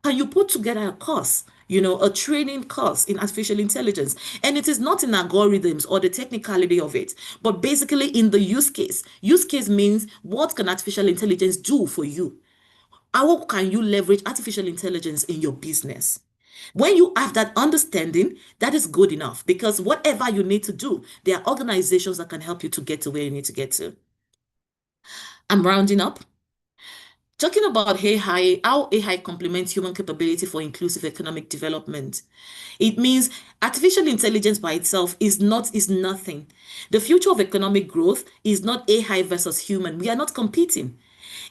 you put together a course? A training course in artificial intelligence. And it is not in algorithms or the technicality of it, but basically in the use case. Use case means, what can artificial intelligence do for you? How can you leverage artificial intelligence in your business? When you have that understanding, that is good enough, because whatever you need to do, there are organizations that can help you to get to where you need to get to. I'm rounding up. Talking about AI, how AI complements human capability for inclusive economic development. It means artificial intelligence by itself is nothing. The future of economic growth is not AI versus human. We are not competing.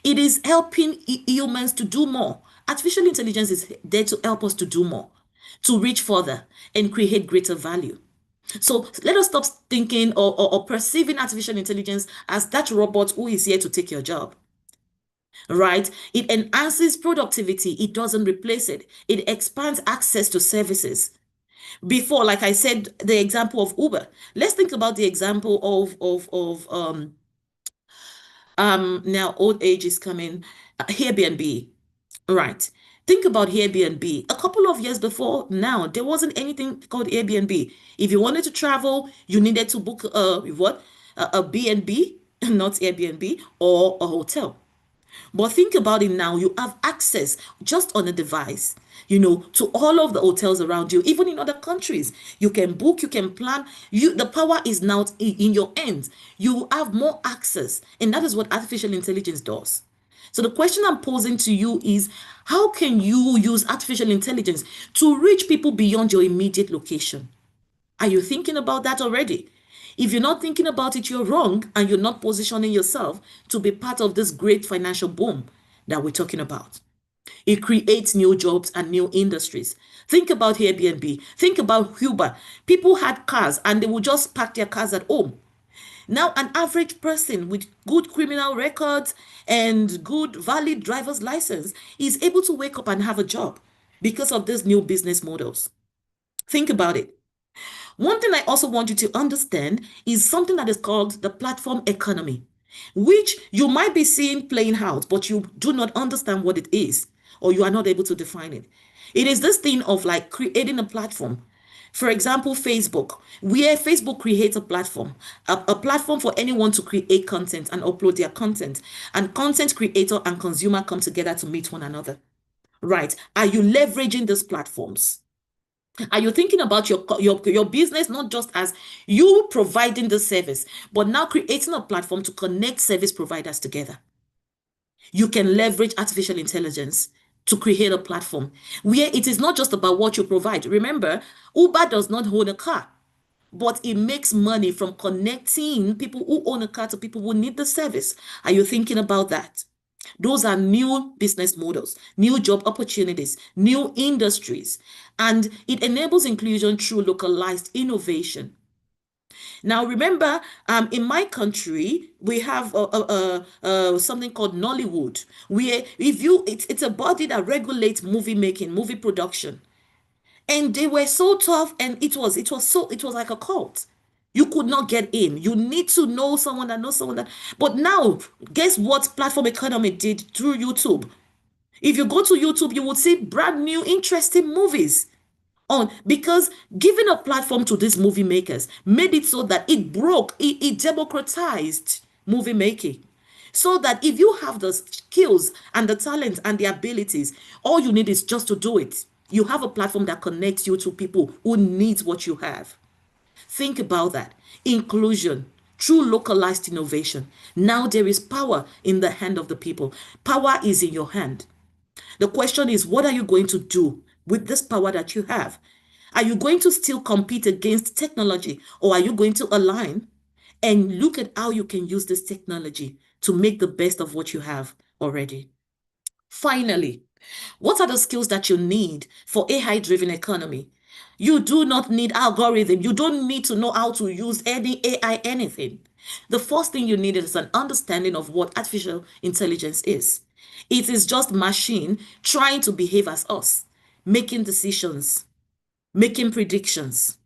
It is helping humans to do more. Artificial intelligence is there to help us to do more, to reach further and create greater value. So let us stop thinking or perceiving artificial intelligence as that robot who is here to take your job. Right? It enhances productivity. It doesn't replace it. It expands access to services. Before, like I said, the example of Uber. Let's think about the example of now old age is coming, Airbnb. Right. Think about Airbnb. A couple of years before now, there wasn't anything called Airbnb. If you wanted to travel, you needed to book a B&B, not Airbnb, or a hotel. But think about it now, you have access just on a device, to all of the hotels around you, even in other countries. You can book, you can plan, the power is now in your hands. You have more access, and that is what artificial intelligence does. So the question I'm posing to you is, how can you use artificial intelligence to reach people beyond your immediate location? Are you thinking about that already? If you're not thinking about it, you're wrong, and you're not positioning yourself to be part of this great financial boom that we're talking about. It creates new jobs and new industries. Think about Airbnb. Think about Uber. People had cars and they would just park their cars at home. Now, an average person with good criminal records and good valid driver's license is able to wake up and have a job because of these new business models. Think about it. One thing I also want you to understand is something that is called the platform economy, which you might be seeing playing out, but you do not understand what it is, or you are not able to define it. It is this thing of like creating a platform. For example, Facebook, where Facebook creates a platform for anyone to create content and upload their content, and content creator and consumer come together to meet one another. Right? Are you leveraging these platforms? Are you thinking about your business not just as you providing the service, but now creating a platform to connect service providers together? You can leverage artificial intelligence to create a platform where it is not just about what you provide. Remember, Uber does not own a car, but it makes money from connecting people who own a car to people who need the service. Are you thinking about that? Those are new business models, new job opportunities, new industries, and it enables inclusion through localized innovation. Now, remember, in my country, we have something called Nollywood, where it's a body that regulates movie making, movie production. And they were so tough, and it was like a cult. You could not get in. You need to know someone that knows someone that. But now, guess what platform economy did through YouTube? If you go to YouTube, you would see brand new, interesting movies on, because giving a platform to these movie makers made it so that it democratized movie making. So that if you have the skills and the talent and the abilities, all you need is just to do it. You have a platform that connects you to people who need what you have. Think about that. Inclusion, true localized innovation. Now there is power in the hand of the people. Power is in your hand. The question is, what are you going to do with this power that you have? Are you going to still compete against technology, or are you going to align and look at how you can use this technology to make the best of what you have already? Finally, what are the skills that you need for AI-driven economy? You do not need algorithm. You don't need to know how to use any AI anything. The first thing you need is an understanding of what artificial intelligence is. It is just machine trying to behave as us, making decisions, making predictions,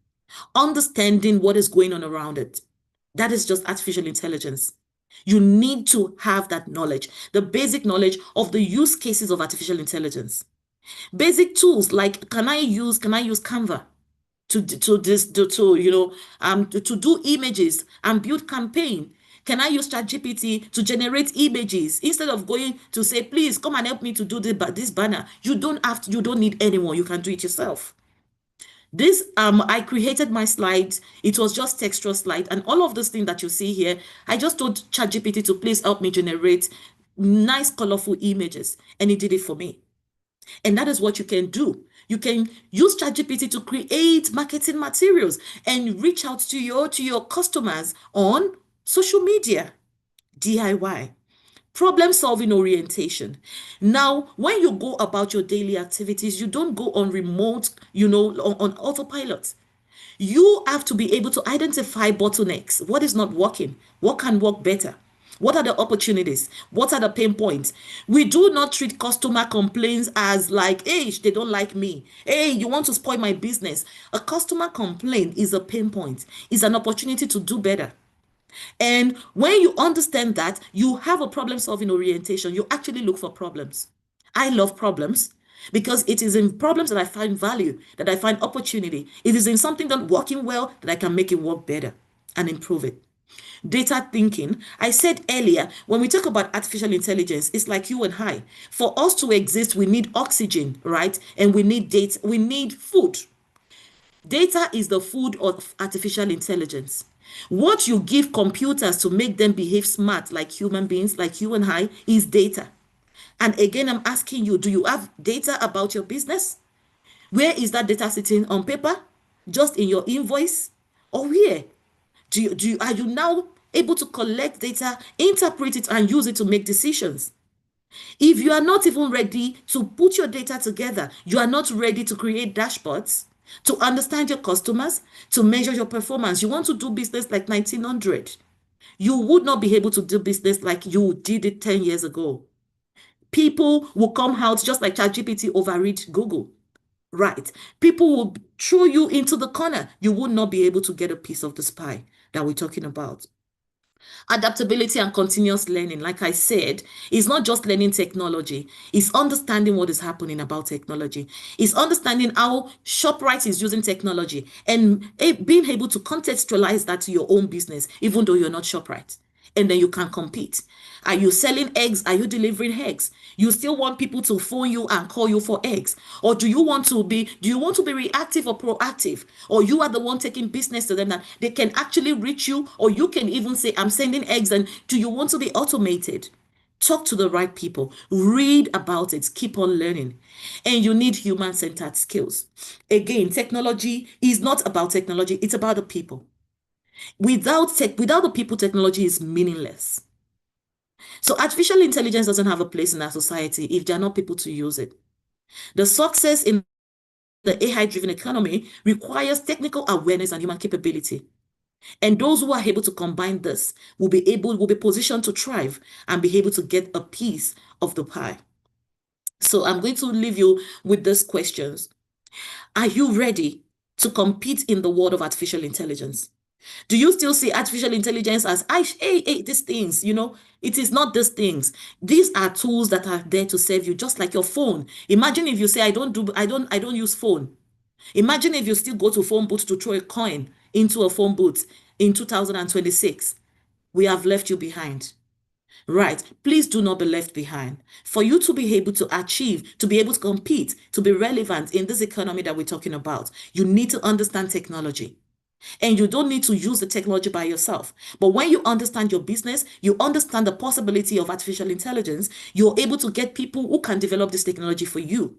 understanding what is going on around it. That is just artificial intelligence. You need to have that knowledge, the basic knowledge of the use cases of artificial intelligence. Basic tools like, can I use Canva to do images and build campaign? Can I use ChatGPT to generate images instead of going to say, please come and help me to do this banner? You don't need anyone. You can do it yourself. This, I created my slides. It was just textual slide, and all of those things that you see here, I just told ChatGPT to please help me generate nice, colorful images, and it did it for me. And that is what you can do. You can use ChatGPT to create marketing materials and reach out to your customers on social media. DIY. Problem-solving orientation. Now, when you go about your daily activities, you don't go on remote, on autopilot. You have to be able to identify bottlenecks. What is not working? What can work better? What are the opportunities? What are the pain points? We do not treat customer complaints as like, hey, they don't like me. Hey, you want to spoil my business. A customer complaint is a pain point. It's an opportunity to do better. And when you understand that, you have a problem-solving orientation. You actually look for problems. I love problems because it is in problems that I find value, that I find opportunity. It is in something that's working well that I can make it work better and improve it. Data thinking. I said earlier, when we talk about artificial intelligence, it's like you and I. For us to exist, we need oxygen, right? And we need data, we need food. Data is the food of artificial intelligence. What you give computers to make them behave smart like human beings, like you and I, is data. And again, I'm asking you, do you have data about your business? Where is that data sitting? On paper? Just in your invoice? Or where? Are you now able to collect data, interpret it, and use it to make decisions? If you are not even ready to put your data together, you are not ready to create dashboards, to understand your customers, to measure your performance. You want to do business like 1900. You would not be able to do business like you did it 10 years ago. People will come out just like ChatGPT overread Google. Right. People will throw you into the corner. You would not be able to get a piece of the pie that we're talking about. Adaptability and continuous learning, like I said, is not just learning technology. It's understanding what is happening about technology. It's understanding how ShopRite is using technology and being able to contextualize that to your own business, even though you're not ShopRite. And then you can compete. Are you selling eggs? Are you delivering eggs? You still want people to phone you and call you for eggs? Or do you want to be reactive or proactive? Or you are the one taking business to them that they can actually reach you? Or you can even say, I'm sending eggs, and do you want to be automated? Talk to the right people, read about it, keep on learning. And you need human-centered skills. Again, technology is not about technology, it's about the people. Without the people, technology is meaningless. So artificial intelligence doesn't have a place in our society if there are not people to use it. The success in the AI-driven economy requires technical awareness and human capability. And those who are able to combine this will be positioned to thrive and be able to get a piece of the pie. So I'm going to leave you with these questions. Are you ready to compete in the world of artificial intelligence? Do you still see artificial intelligence as, hey, these things, it is not these things. These are tools that are there to serve you, just like your phone. Imagine if you say, I don't use phone. Imagine if you still go to phone booth to throw a coin into a phone booth in 2026. We have left you behind. Right. Please do not be left behind. For you to be able to achieve, to be able to compete, to be relevant in this economy that we're talking about, you need to understand technology. And you don't need to use the technology by yourself. But when you understand your business, you understand the possibility of artificial intelligence, you're able to get people who can develop this technology for you.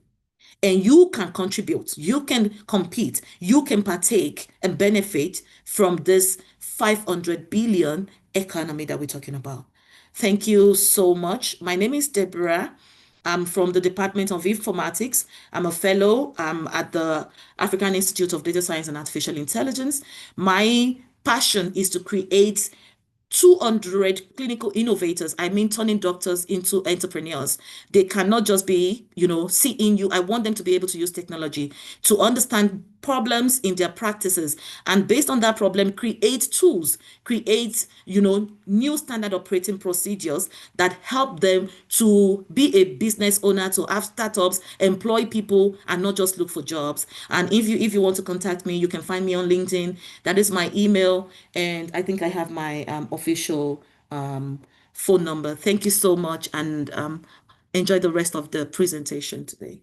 And you can contribute, you can compete, you can partake and benefit from this 500 billion economy that we're talking about. Thank you so much. My name is Deborah. I'm from the Department of Informatics. I'm a fellow at the African Institute of Data Science and Artificial Intelligence. My passion is to create 200 clinical innovators. I mean, turning doctors into entrepreneurs. They cannot just be, seeing you. I want them to be able to use technology to understand problems in their practices. And based on that problem, create tools, create, new standard operating procedures that help them to be a business owner, to have startups, employ people, and not just look for jobs. And if you want to contact me, you can find me on LinkedIn. That is my email. And I think I have my official phone number. Thank you so much, and enjoy the rest of the presentation today.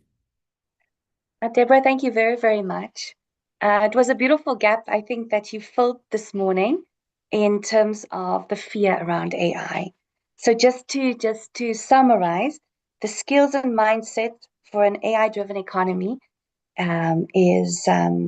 Deborah, thank you very, very much. It was a beautiful gap, I think, that you filled this morning in terms of the fear around AI. So just to summarize, the skills and mindset for an AI-driven economy is AI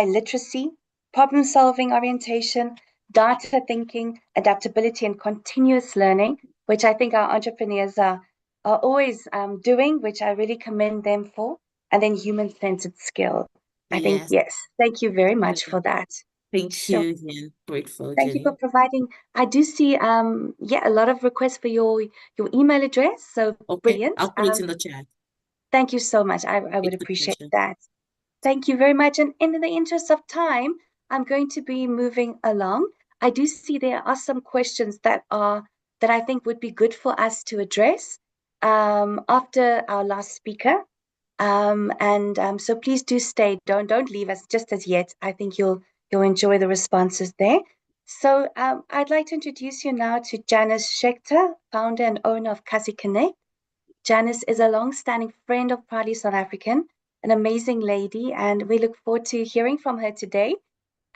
literacy, problem-solving orientation, data thinking, adaptability, and continuous learning, which I think our entrepreneurs are always doing, which I really commend them for, and then human-centered skill. I think, yes, thank you very much for that. Thank you, Jen. Grateful, Thank you for providing. I do see, a lot of requests for your email address. So brilliant. I'll put it in the chat. Thank you so much. I would appreciate that. Thank you very much. And in the interest of time, I'm going to be moving along. I do see there are some questions that I think would be good for us to address after our last speaker. So please do stay. Don't leave us just as yet. I think you'll enjoy the responses there. So I'd like to introduce you now to Janice Schechter, founder and owner of Kasi Connect. Janice is a long-standing friend of Proudly South African, an amazing lady, and we look forward to hearing from her today.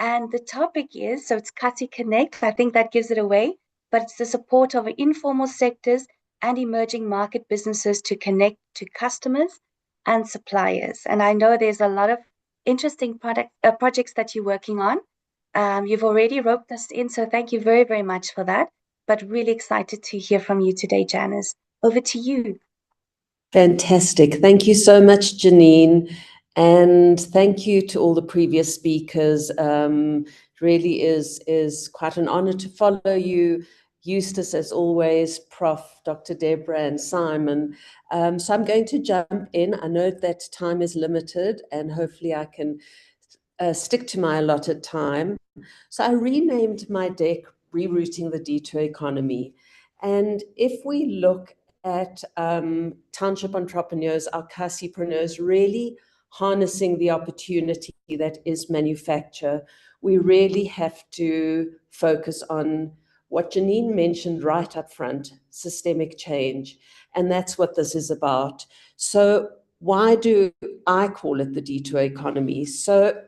And the topic is, so it's Kasi Connect, I think that gives it away, but it's the support of informal sectors and emerging market businesses to connect to customers and suppliers. And I know there's a lot of interesting projects that you're working on. You've already roped us in, so thank you very, very much for that. But really excited to hear from you today, Janice. Over to you. Fantastic. Thank you so much, Janine. And thank you to all the previous speakers. Really is quite an honor to follow you. Eustace, as always, Prof, Dr. Deborah, and Simon. So I'm going to jump in. I know that time is limited, and hopefully I can stick to my allotted time. So I renamed my deck Rerouting the Detour Economy. And if we look at township entrepreneurs, our Kasipreneurs, really harnessing the opportunity that is manufacture, we really have to focus on what Janine mentioned right up front, systemic change. And that's what this is about. So why do I call it the detour economy? So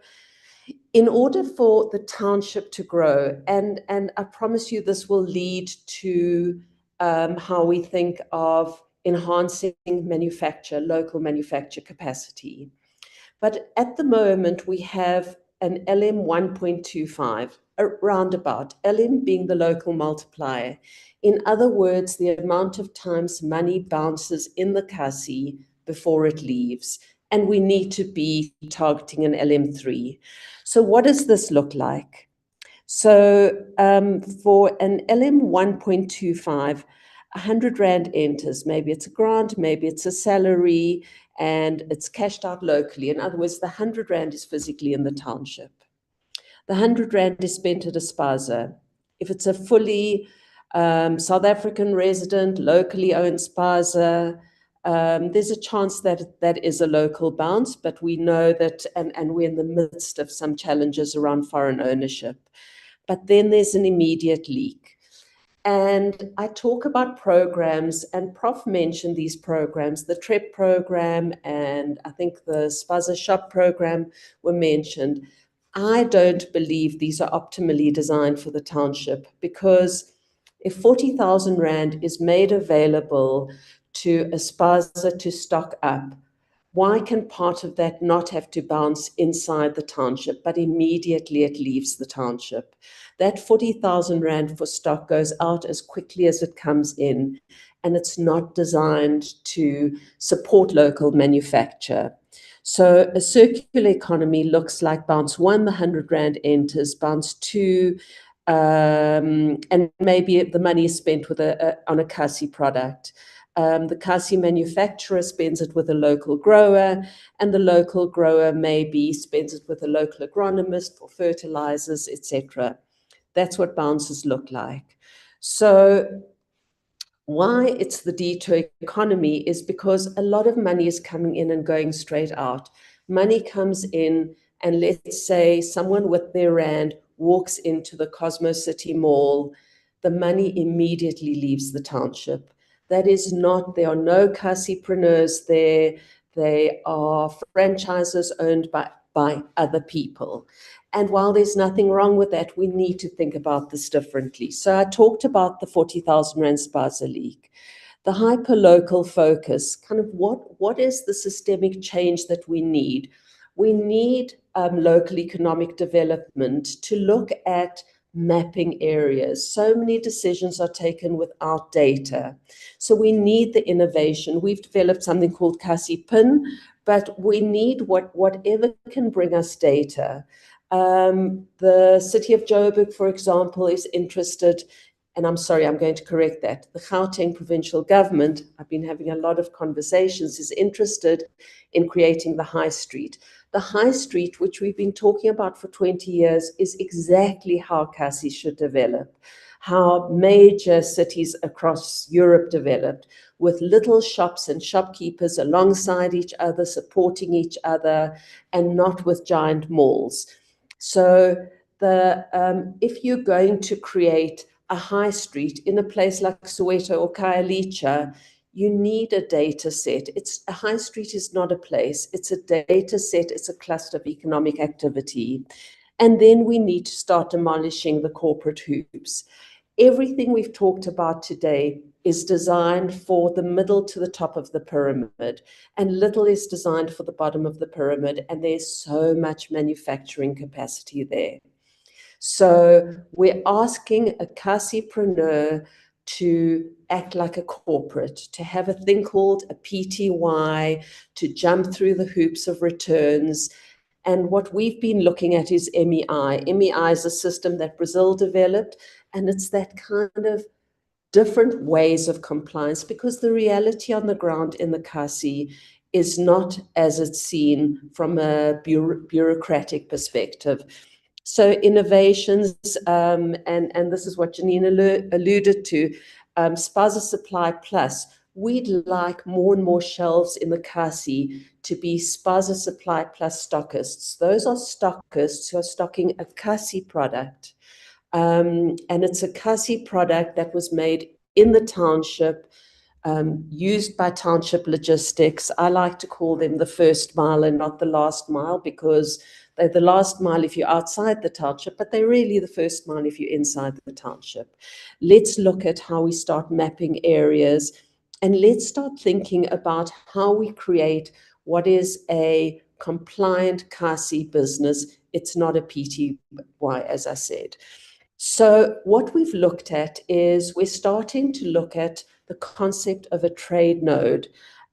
in order for the township to grow, and I promise you this will lead to how we think of enhancing local manufacture capacity. But at the moment, we have an LM 1.25, a roundabout, LM being the local multiplier. In other words, the amount of times money bounces in the kasi before it leaves. And we need to be targeting an LM3. So what does this look like? So for an LM 1.25, 100 Rand enters. Maybe it's a grant, maybe it's a salary, and it's cashed out locally. In other words, the 100 Rand is physically in the township. The 100 Rand is spent at a spaza. If it's a fully South African resident, locally owned spaza, there's a chance that that is a local bounce, but we know that, and we're in the midst of some challenges around foreign ownership. But then there's an immediate leak. And I talk about programs, and Prof mentioned these programs, the TREP program, and I think the Spaza Shop program were mentioned. I don't believe these are optimally designed for the township, because if 40,000 Rand is made available to a Spaza to stock up, why can part of that not have to bounce inside the township, but immediately it leaves the township? That 40,000 Rand for stock goes out as quickly as it comes in, and it's not designed to support local manufacture. So a circular economy looks like bounce one, the 100 Rand enters, bounce two, and maybe the money is spent with on a kasi product. The kasi manufacturer spends it with a local grower, and the local grower maybe spends it with a local agronomist for fertilizers, etc. That's what bounces look like. So why it's the detour economy is because a lot of money is coming in and going straight out. Money comes in, and let's say someone with their Rand walks into the Cosmo City Mall, the money immediately leaves the township. That is not, there are no kasipreneurs there. They are franchises owned by other people. And while there's nothing wrong with that, we need to think about this differently. So I talked about the 40,000 Rand Spaza League. The hyper-local focus, kind of what is the systemic change that we need? We need local economic development to look at mapping areas. So many decisions are taken without data. So we need the innovation. We've developed something called Kasi PIN, but we need whatever can bring us data. The city of Joburg, for example, is interested, and I'm sorry, I'm going to correct that. The Gauteng provincial government, I've been having a lot of conversations, is interested in creating the high street. The high street, which we've been talking about for 20 years, is exactly how Kasi should develop, how major cities across Europe developed, with little shops and shopkeepers alongside each other, supporting each other, and not with giant malls. So if you're going to create a high street in a place like Soweto or Khayelitsha, you need a data set. A high street is not a place, it's a data set, it's a cluster of economic activity. And then we need to start demolishing the corporate hoops. Everything we've talked about today is designed for the middle to the top of the pyramid, and little is designed for the bottom of the pyramid, and there's so much manufacturing capacity there. So we're asking a kasipreneur to act like a corporate, to have a thing called a PTY, to jump through the hoops of returns. And what we've been looking at is MEI. MEI is a system that Brazil developed, and it's that kind of different ways of compliance, because the reality on the ground in the Kasi is not as it's seen from a bureaucratic perspective. So innovations, and this is what Janine alluded to, Spaza Supply Plus. We'd like more and more shelves in the Kasi to be Spaza Supply Plus stockists. Those are stockists who are stocking a Kasi product. And it's a Kasi product that was made in the township, used by township logistics. I like to call them the first mile and not the last mile, because they're the last mile if you're outside the township, but they're really the first mile if you're inside the township. Let's look at how we start mapping areas, and let's start thinking about how we create what is a compliant CASI business. It's not a PTY, as I said. So what we've looked at is we're starting to look at the concept of a trade node.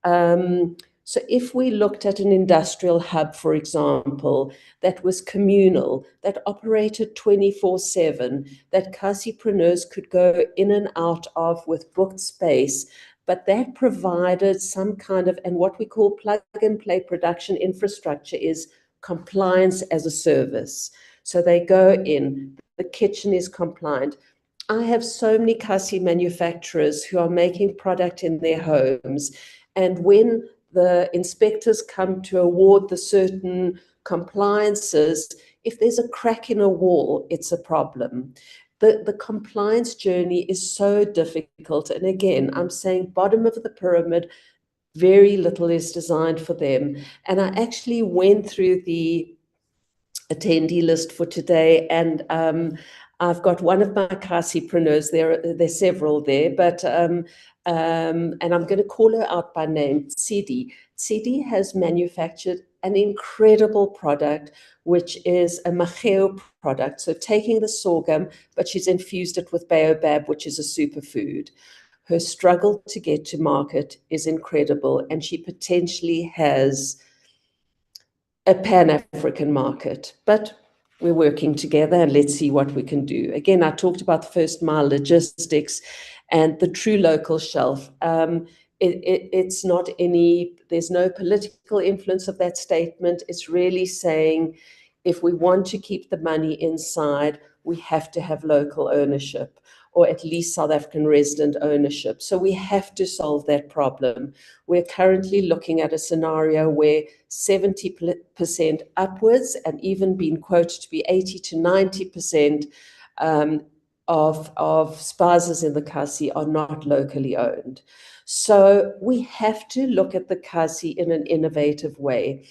So if we looked at an industrial hub, for example, that was communal, that operated 24/7, that CASIpreneurs could go in and out of with booked space, but that provided some kind of, and what we call plug-and-play production infrastructure is compliance as a service. So they go in, the kitchen is compliant. I have so many CASI manufacturers who are making product in their homes, and when the inspectors come to award the certain compliances, if there's a crack in a wall, it's a problem. The compliance journey is so difficult. And again, I'm saying bottom of the pyramid, very little is designed for them. And I actually went through the attendee list for today, and I've got one of my CASIpreneurs there. There's several there, but and I'm going to call her out by name, Tsidi. Tsidi has manufactured an incredible product, which is a macheo product. So taking the sorghum, but she's infused it with baobab, which is a superfood. Her struggle to get to market is incredible, and she potentially has a Pan-African market, but we're working together and let's see what we can do. Again, I talked about the first mile logistics and the true local shelf. It's not any, there's no political influence of that statement. It's really saying if we want to keep the money inside, we have to have local ownership, or at least South African resident ownership. So we have to solve that problem. We're currently looking at a scenario where 70% upwards, and even being quoted to be 80 to 90% of spazas in the CASI are not locally owned. So we have to look at the CASI in an innovative way.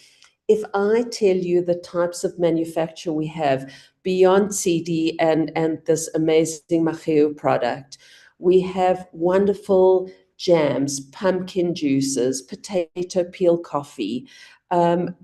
If I tell you the types of manufacture we have beyond CD and this amazing macheo product, we have wonderful jams, pumpkin juices, potato peel coffee. The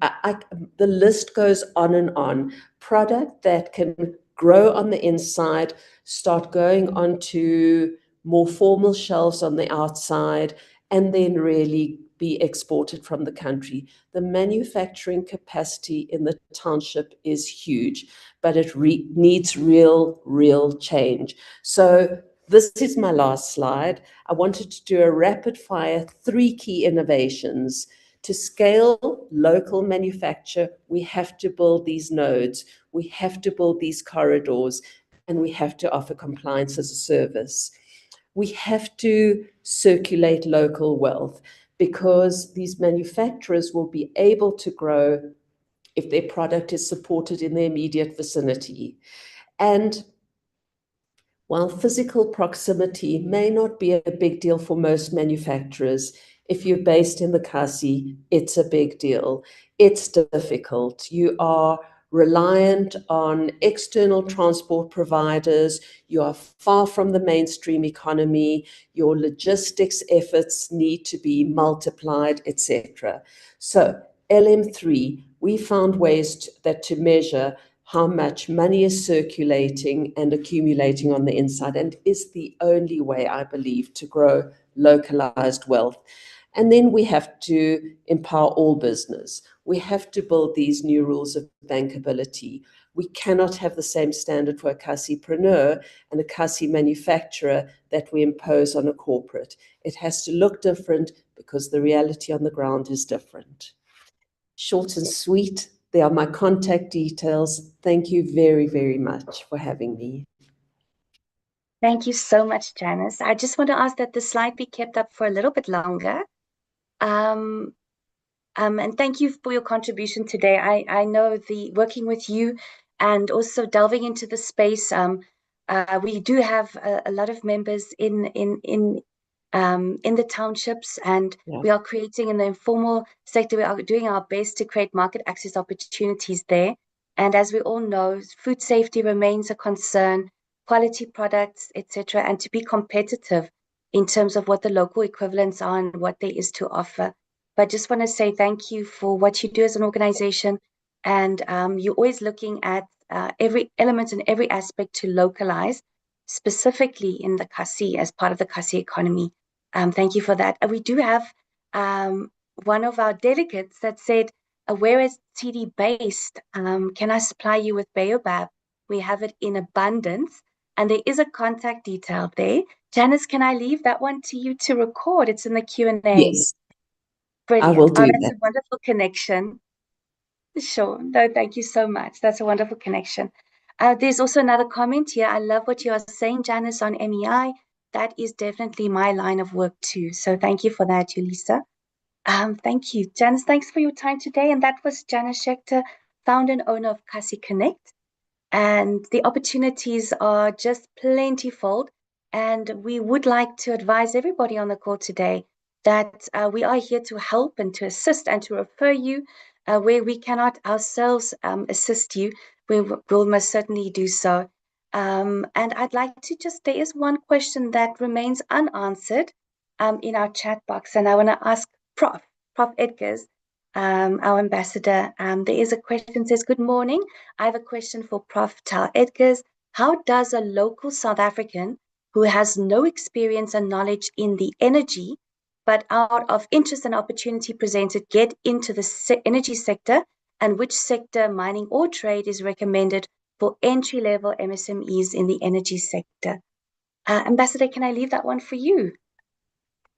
list goes on and on. Product that can grow on the inside, start going onto more formal shelves on the outside, and then really be exported from the country. The manufacturing capacity in the township is huge, but it needs real change. So this is my last slide. I wanted to do a rapid fire 3 key innovations. To scale local manufacture, we have to build these nodes, we have to build these corridors, and we have to offer compliance as a service. We have to circulate local wealth, because these manufacturers will be able to grow if their product is supported in their immediate vicinity. And while physical proximity may not be a big deal for most manufacturers, if you're based in the CASI, it's a big deal. It's difficult. You are reliant on external transport providers, you are far from the mainstream economy, your logistics efforts need to be multiplied, etc. So LM3, we found ways to measure how much money is circulating and accumulating on the inside, and is the only way, I believe, to grow localized wealth. And then we have to empower all business. We have to build these new rules of bankability. We cannot have the same standard for a CASIpreneur and a CASI manufacturer that we impose on a corporate. It has to look different because the reality on the ground is different. Short and sweet, they are my contact details. Thank you very, very much for having me. Thank you so much, Janice. I just want to ask that the slide be kept up for a little bit longer. And thank you for your contribution today. I know working with you and also delving into the space. We do have a lot of members in the townships, and we are creating in the informal sector. We are doing our best to create market access opportunities there. And as we all know, food safety remains a concern, quality products, etc., and to be competitive in terms of what the local equivalents are and what there is to offer. but just want to say thank you for what you do as an organization. And you're always looking at every element and every aspect to localize, specifically in the Kasi, as part of the Kasi economy. Thank you for that. We do have one of our delegates that said, whereas TD based, can I supply you with Baobab? We have it in abundance. And there is a contact detail there. Janice, can I leave that one to you to record? It's in the Q&A. Yes, Brilliant. I will do that's that. a wonderful connection. Sure. No, thank you so much. That's a wonderful connection. There's also another comment here. I love what you are saying, Janice, on MEI. That is definitely my line of work too. So thank you for that, Julissa. Thank you. Janice, thanks for your time today. And that was Janice Schechter, founder and owner of Kasi Connect. And the opportunities are just plentyfold. And we would like to advise everybody on the call today that we are here to help and to assist and to refer you where we cannot ourselves assist you. We will most certainly do so. And I'd like to there is one question that remains unanswered in our chat box. And I want to ask Prof Edgars, our ambassador. There is a question, says, good morning. I have a question for Prof Tal Edgars. How does a local South African who has no experience and knowledge in the energy, but out of interest and opportunity presented, get into the energy sector, and which sector, mining or trade, is recommended for entry-level MSMEs in the energy sector? Ambassador, can I leave that one for you?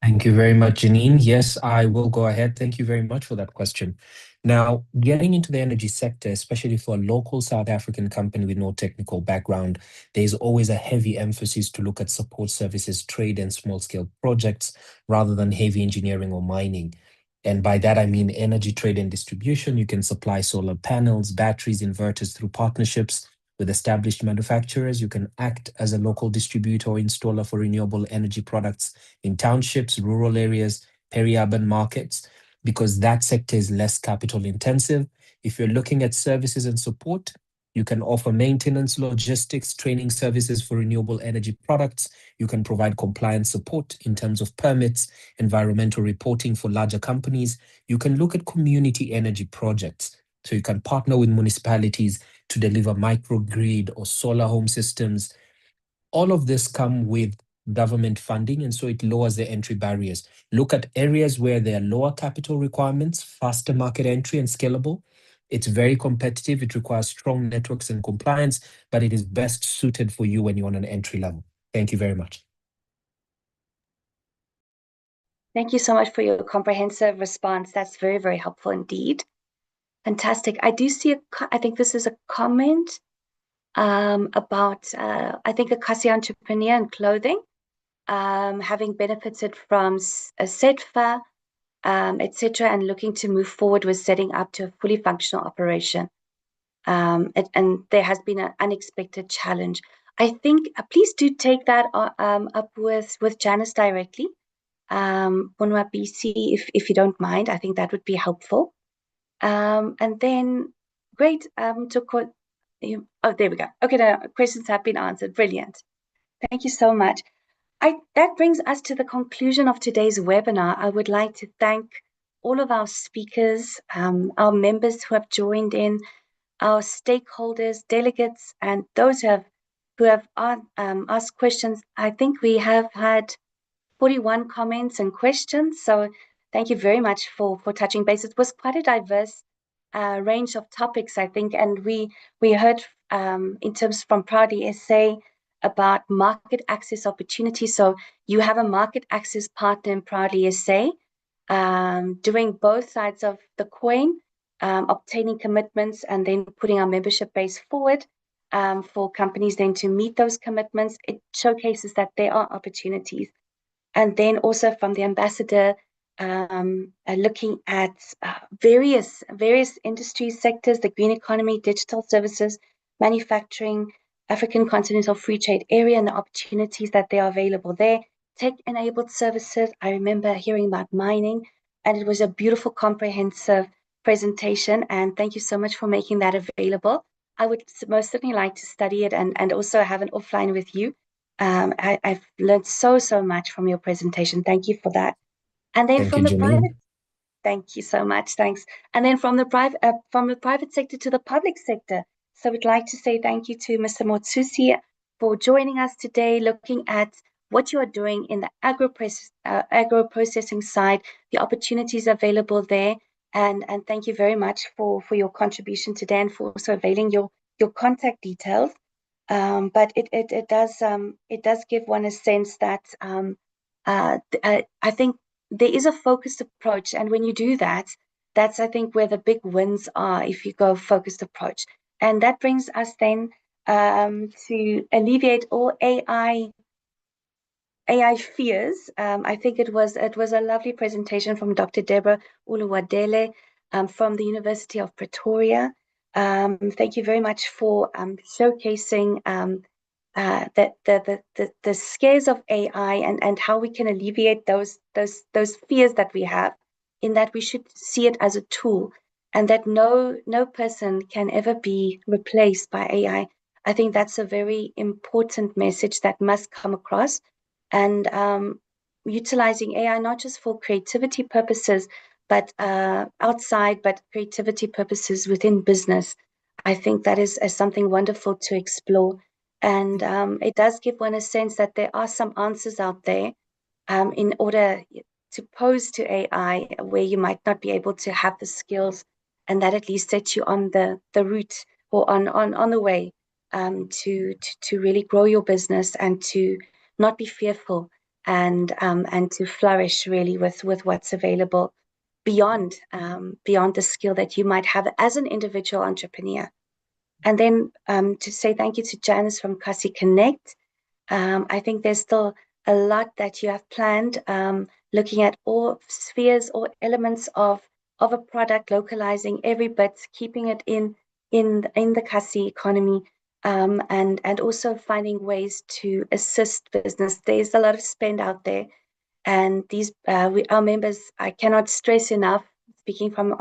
Thank you very much, Janine. Yes, I will go ahead. Thank you very much for that question. Now, getting into the energy sector, especially for a local South African company with no technical background, there's always a heavy emphasis to look at support services, trade and small-scale projects rather than heavy engineering or mining. And by that, I mean energy trade and distribution. You can supply solar panels, batteries, inverters through partnerships with established manufacturers. You can act as a local distributor or installer for renewable energy products in townships, rural areas, peri-urban markets, because that sector is less capital intensive. If you're looking at services and support, you can offer maintenance, logistics, training services for renewable energy products. You can provide compliance support in terms of permits, environmental reporting for larger companies. You can look at community energy projects. So you can partner with municipalities to deliver microgrid or solar home systems. All of this come with government funding, and so it lowers the entry barriers. Look at areas where there are lower capital requirements, faster market entry, and scalable. It's very competitive. It requires strong networks and compliance, but it is best suited for you when you're on an entry level. Thank you very much. Thank you so much for your comprehensive response. That's very, very helpful indeed. Fantastic. I do see I think this is a comment about, I think, a Kasi entrepreneur in clothing, having benefited from a SETFA, etc., and looking to move forward with setting up to a fully functional operation. And there has been an unexpected challenge. I think, please do take that up with Janice directly, Bonwa BC, if you don't mind. I think that would be helpful. And then, great, oh, there we go. Okay, the questions have been answered. Brilliant. Thank you so much. That brings us to the conclusion of today's webinar. I would like to thank all of our speakers, our members who have joined in, our stakeholders, delegates, and those who have asked questions. I think we have had 41 comments and questions. So thank you very much for touching base. It was quite a diverse range of topics, I think, and we heard in terms from Proudly SA about market access opportunities. So you have a market access partner in Proudly SA, doing both sides of the coin, obtaining commitments and then putting our membership base forward for companies then to meet those commitments. It showcases that there are opportunities. And then also from the ambassador, looking at various industry sectors, the green economy, digital services, manufacturing, African continental free trade area, and the opportunities that they are available there. Tech-enabled services, I remember hearing about mining, and it was a beautiful, comprehensive presentation, and thank you so much for making that available. I would most certainly like to study it and also have an offline with you. I've learned so much from your presentation. Thank you for that. And then from the private, Thank you so much. Thanks. And then from the private sector to the public sector. So we'd like to say thank you to Mr. Motsusi for joining us today, looking at what you are doing in the agro-processing side, the opportunities available there. And thank you very much for your contribution today and for also availing your contact details. But it does give one a sense that I think there is a focused approach, and when you do that, that's I think where the big wins are if you go focused approach. And that brings us then to alleviate all AI fears. I think it was a lovely presentation from Dr. Deborah Uluwadele from the University of Pretoria. Thank you very much for showcasing the scares of AI and how we can alleviate those fears that we have, in that we should see it as a tool, and that no person can ever be replaced by AI. I think that's a very important message that must come across. And utilizing AI not just for creativity purposes, but outside, but creativity purposes within business. I think that is something wonderful to explore. And it does give one a sense that there are some answers out there in order to pose to AI where you might not be able to have the skills, and that at least sets you on the route or on the way to really grow your business and to not be fearful and to flourish really with what's available beyond the skill that you might have as an individual entrepreneur. And then to say thank you to Janice from Kasi Connect. I think there's still a lot that you have planned, looking at all spheres or elements of a product, localizing every bit, keeping it in the Kasi economy, and also finding ways to assist business. There's a lot of spend out there, and these our members, I cannot stress enough, speaking from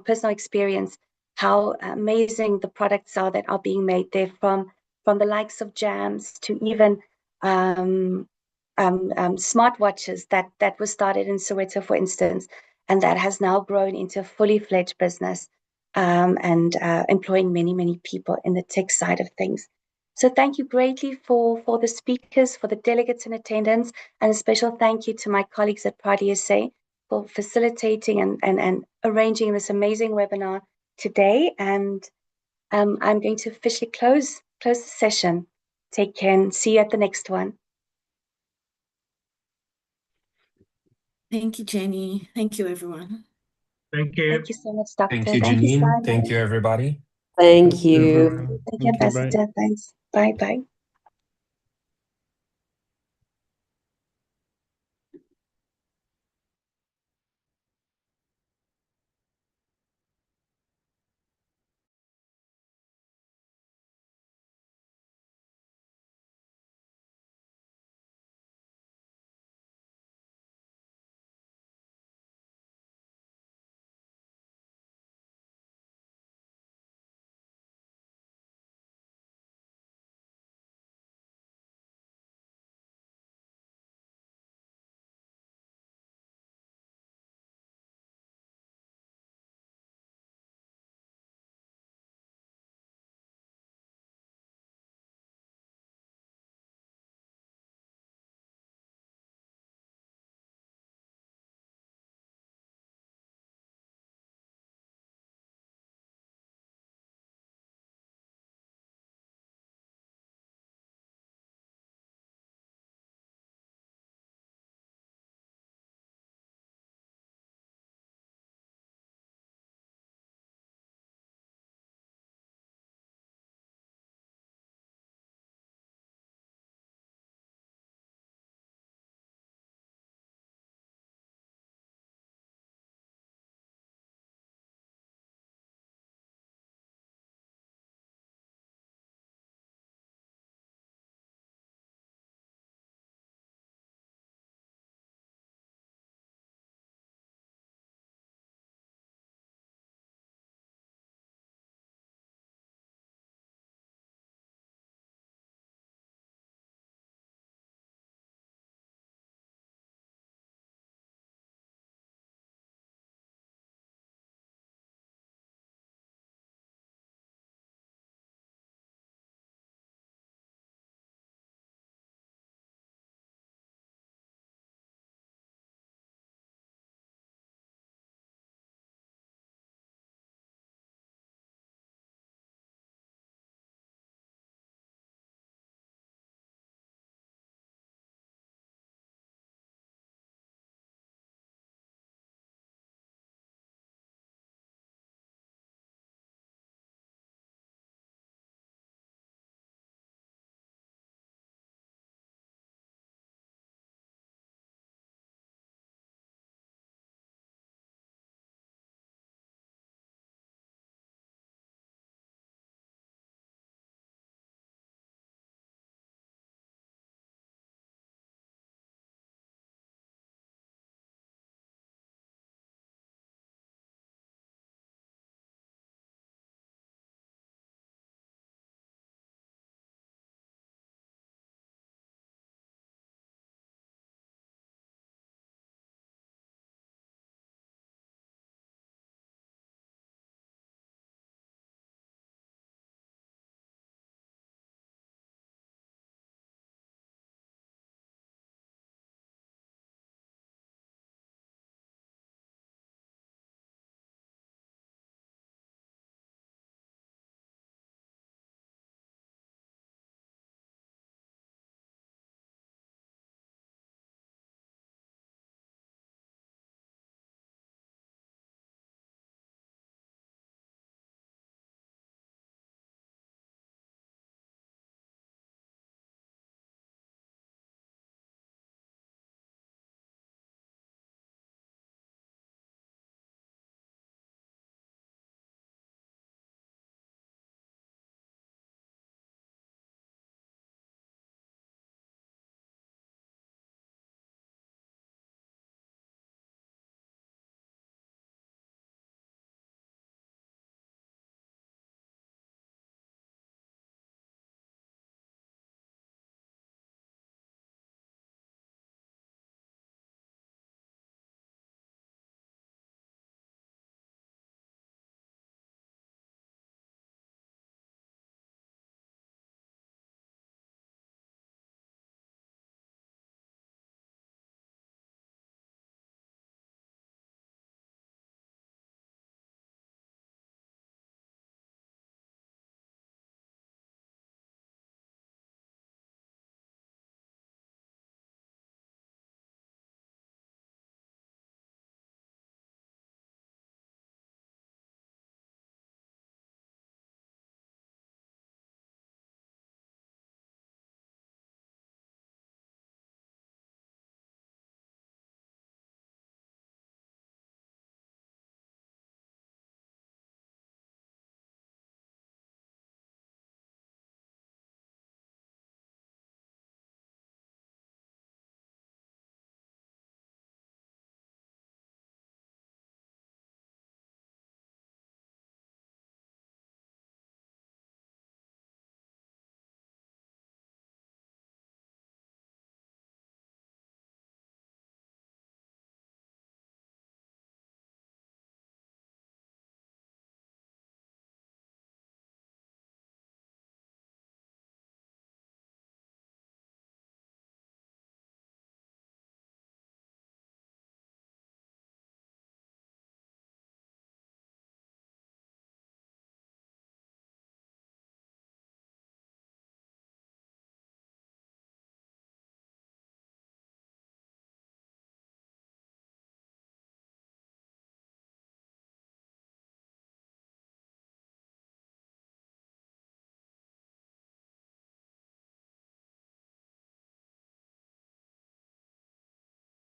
personal experience, how amazing the products are that are being made there, from the likes of jams to even smartwatches that was started in Soweto, for instance, and that has now grown into a fully fledged business and employing many people in the tech side of things. So thank you greatly for the speakers, for the delegates in attendance, and a special thank you to my colleagues at Proudly SA for facilitating and arranging this amazing webinar today. And I'm going to officially close the session. Take care and see you at the next one. Thank you, Jenny. Thank you, everyone. Thank you. Thank you so much, Doctor. Thank you, Thank you, Janine. Simon. Thank you, everybody. Thank you. Everyone. Thank you, Thank you. Bye. Ambassador. Thanks. Bye.